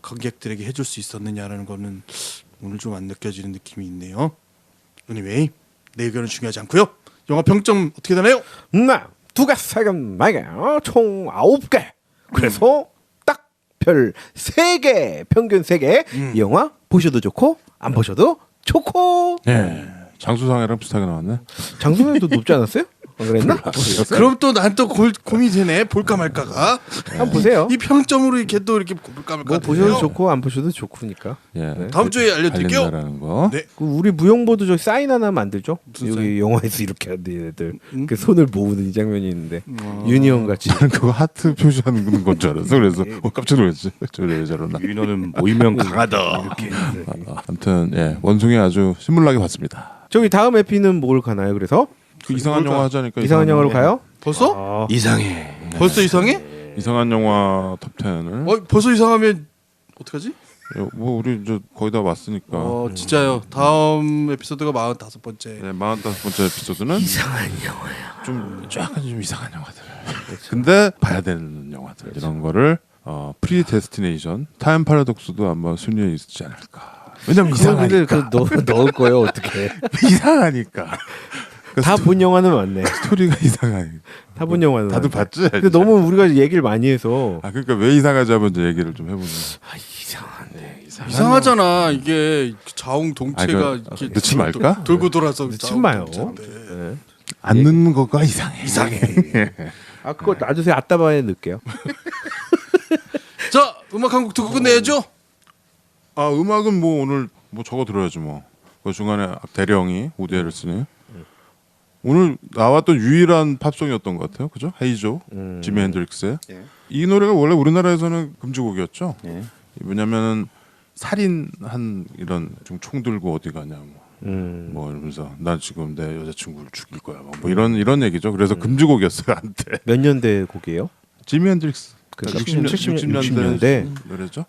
관객들에게 해줄 수 있었느냐라는 거는 오늘 좀 안 느껴지는 느낌이 있네요. anyway, 내 의견은 중요하지 않고요. 영화 평점 어떻게 되나요? 두개 세금 말게 총 9개. 그래서 딱 별 3개, 평균 3개. 이 영화 보셔도 좋고 안 보셔도 좋고. 네. 장수상이랑 비슷하게 나왔네. 장수면도 높지 않았어요? 안 그랬나? 그럼 또 난 또 고민이 되네. 볼까 말까가. 한번 보세요. 이 평점으로 이렇게 또 이렇게 볼까 말까. 뭐 보셔도 좋고 안 보셔도 좋고니까. 예. 다음 주에 알려드릴게요. 달린다라는 거. 네. 그 우리 무용보도 저 사인 하나 만들죠. 무슨 여기 사인? 영화에서 이렇게 하는 애들 그 손을 모으는 이 장면이 있는데 유니온 같이. 나는 그거 하트 표시하는 건 줄 알았어. 그래서 깜짝 놀랐지. 왜 저러나. 유인원은 모이면 강하다. 이렇게. 아무튼 예, 원숭이 아주 신물나게 봤습니다. 저기 다음 에피는 뭘 가나요? 그래서 그 이상한 뭘까? 영화 하자니까 이상한 영화로 가요? 벌써? 이상해. 벌써 이상해? 이상한 영화 톱 10을 벌써 이상하면 어떡하지? 뭐 우리 이제 거의 다 왔으니까. 진짜요. 다음 에피소드가 45번째. 네, 45번째 에피소드는 이상한 영화야. 좀 약간 좀 이상한 영화들. 근데 봐야 되는 영화들 이런 거를 프리데스티네이션, 타임 파라독스도 아마 순위에 있지 않을까. 왜냐면 이상하니까. 넣을 거예요 어떻게? 이상하니까. 다 본 영화는 맞네. 스토리가 이상하니까. 다 본 영화는. 다들 맞네. 봤지? 근데 너무 우리가 얘기를 많이 해서. 그러니까 왜 이상하지 하면 이제 얘기를 좀 해보면. 이상한데. 이상하잖아. 이게 자웅 동체가 이렇게 넣지 말까? 돌고 돌아서 넣지 마요. 동체인데. 네. 안 넣는 거가 이상해. 그거 놔주세요. 아따바에 넣을게요. 자, 음악 한 곡 듣고 끝내야죠. 음악은 뭐 오늘 뭐 적어 들어야지 뭐. 그 중간에 대령이 우디 해럴슨이 오늘 나왔던 유일한 팝송이었던 것 같아요. 그죠? 헤이조, 지미 핸드릭스의 이 노래가 원래 우리나라에서는 금지곡이었죠. 네. 왜냐면은 살인한 이런 좀 총 들고 어디 가냐 뭐 이러면서 나 지금 내 여자친구를 죽일 거야 뭐 이런 얘기죠. 그래서 금지곡이었어요 한때. 몇 년대 곡이에요? 지미 핸드릭스. 그러니까 60년대 노래죠.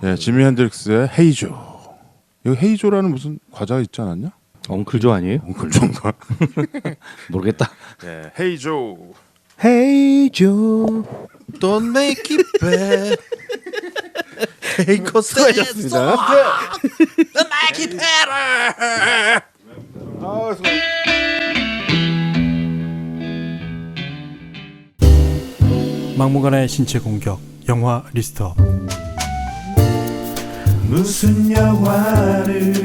예, 지미 핸드릭스의 헤이조. 이거 헤이조라는 무슨 과자가 있지 않았냐? 엉클조 아니에요? 엉클조인가? 모르겠다. 예, 헤이조. Hey Joe. Don't make it bad. Take a 수고하셨습니다. make it better. 막무가내 신체 공격 영화 리스트업. 무슨 영화를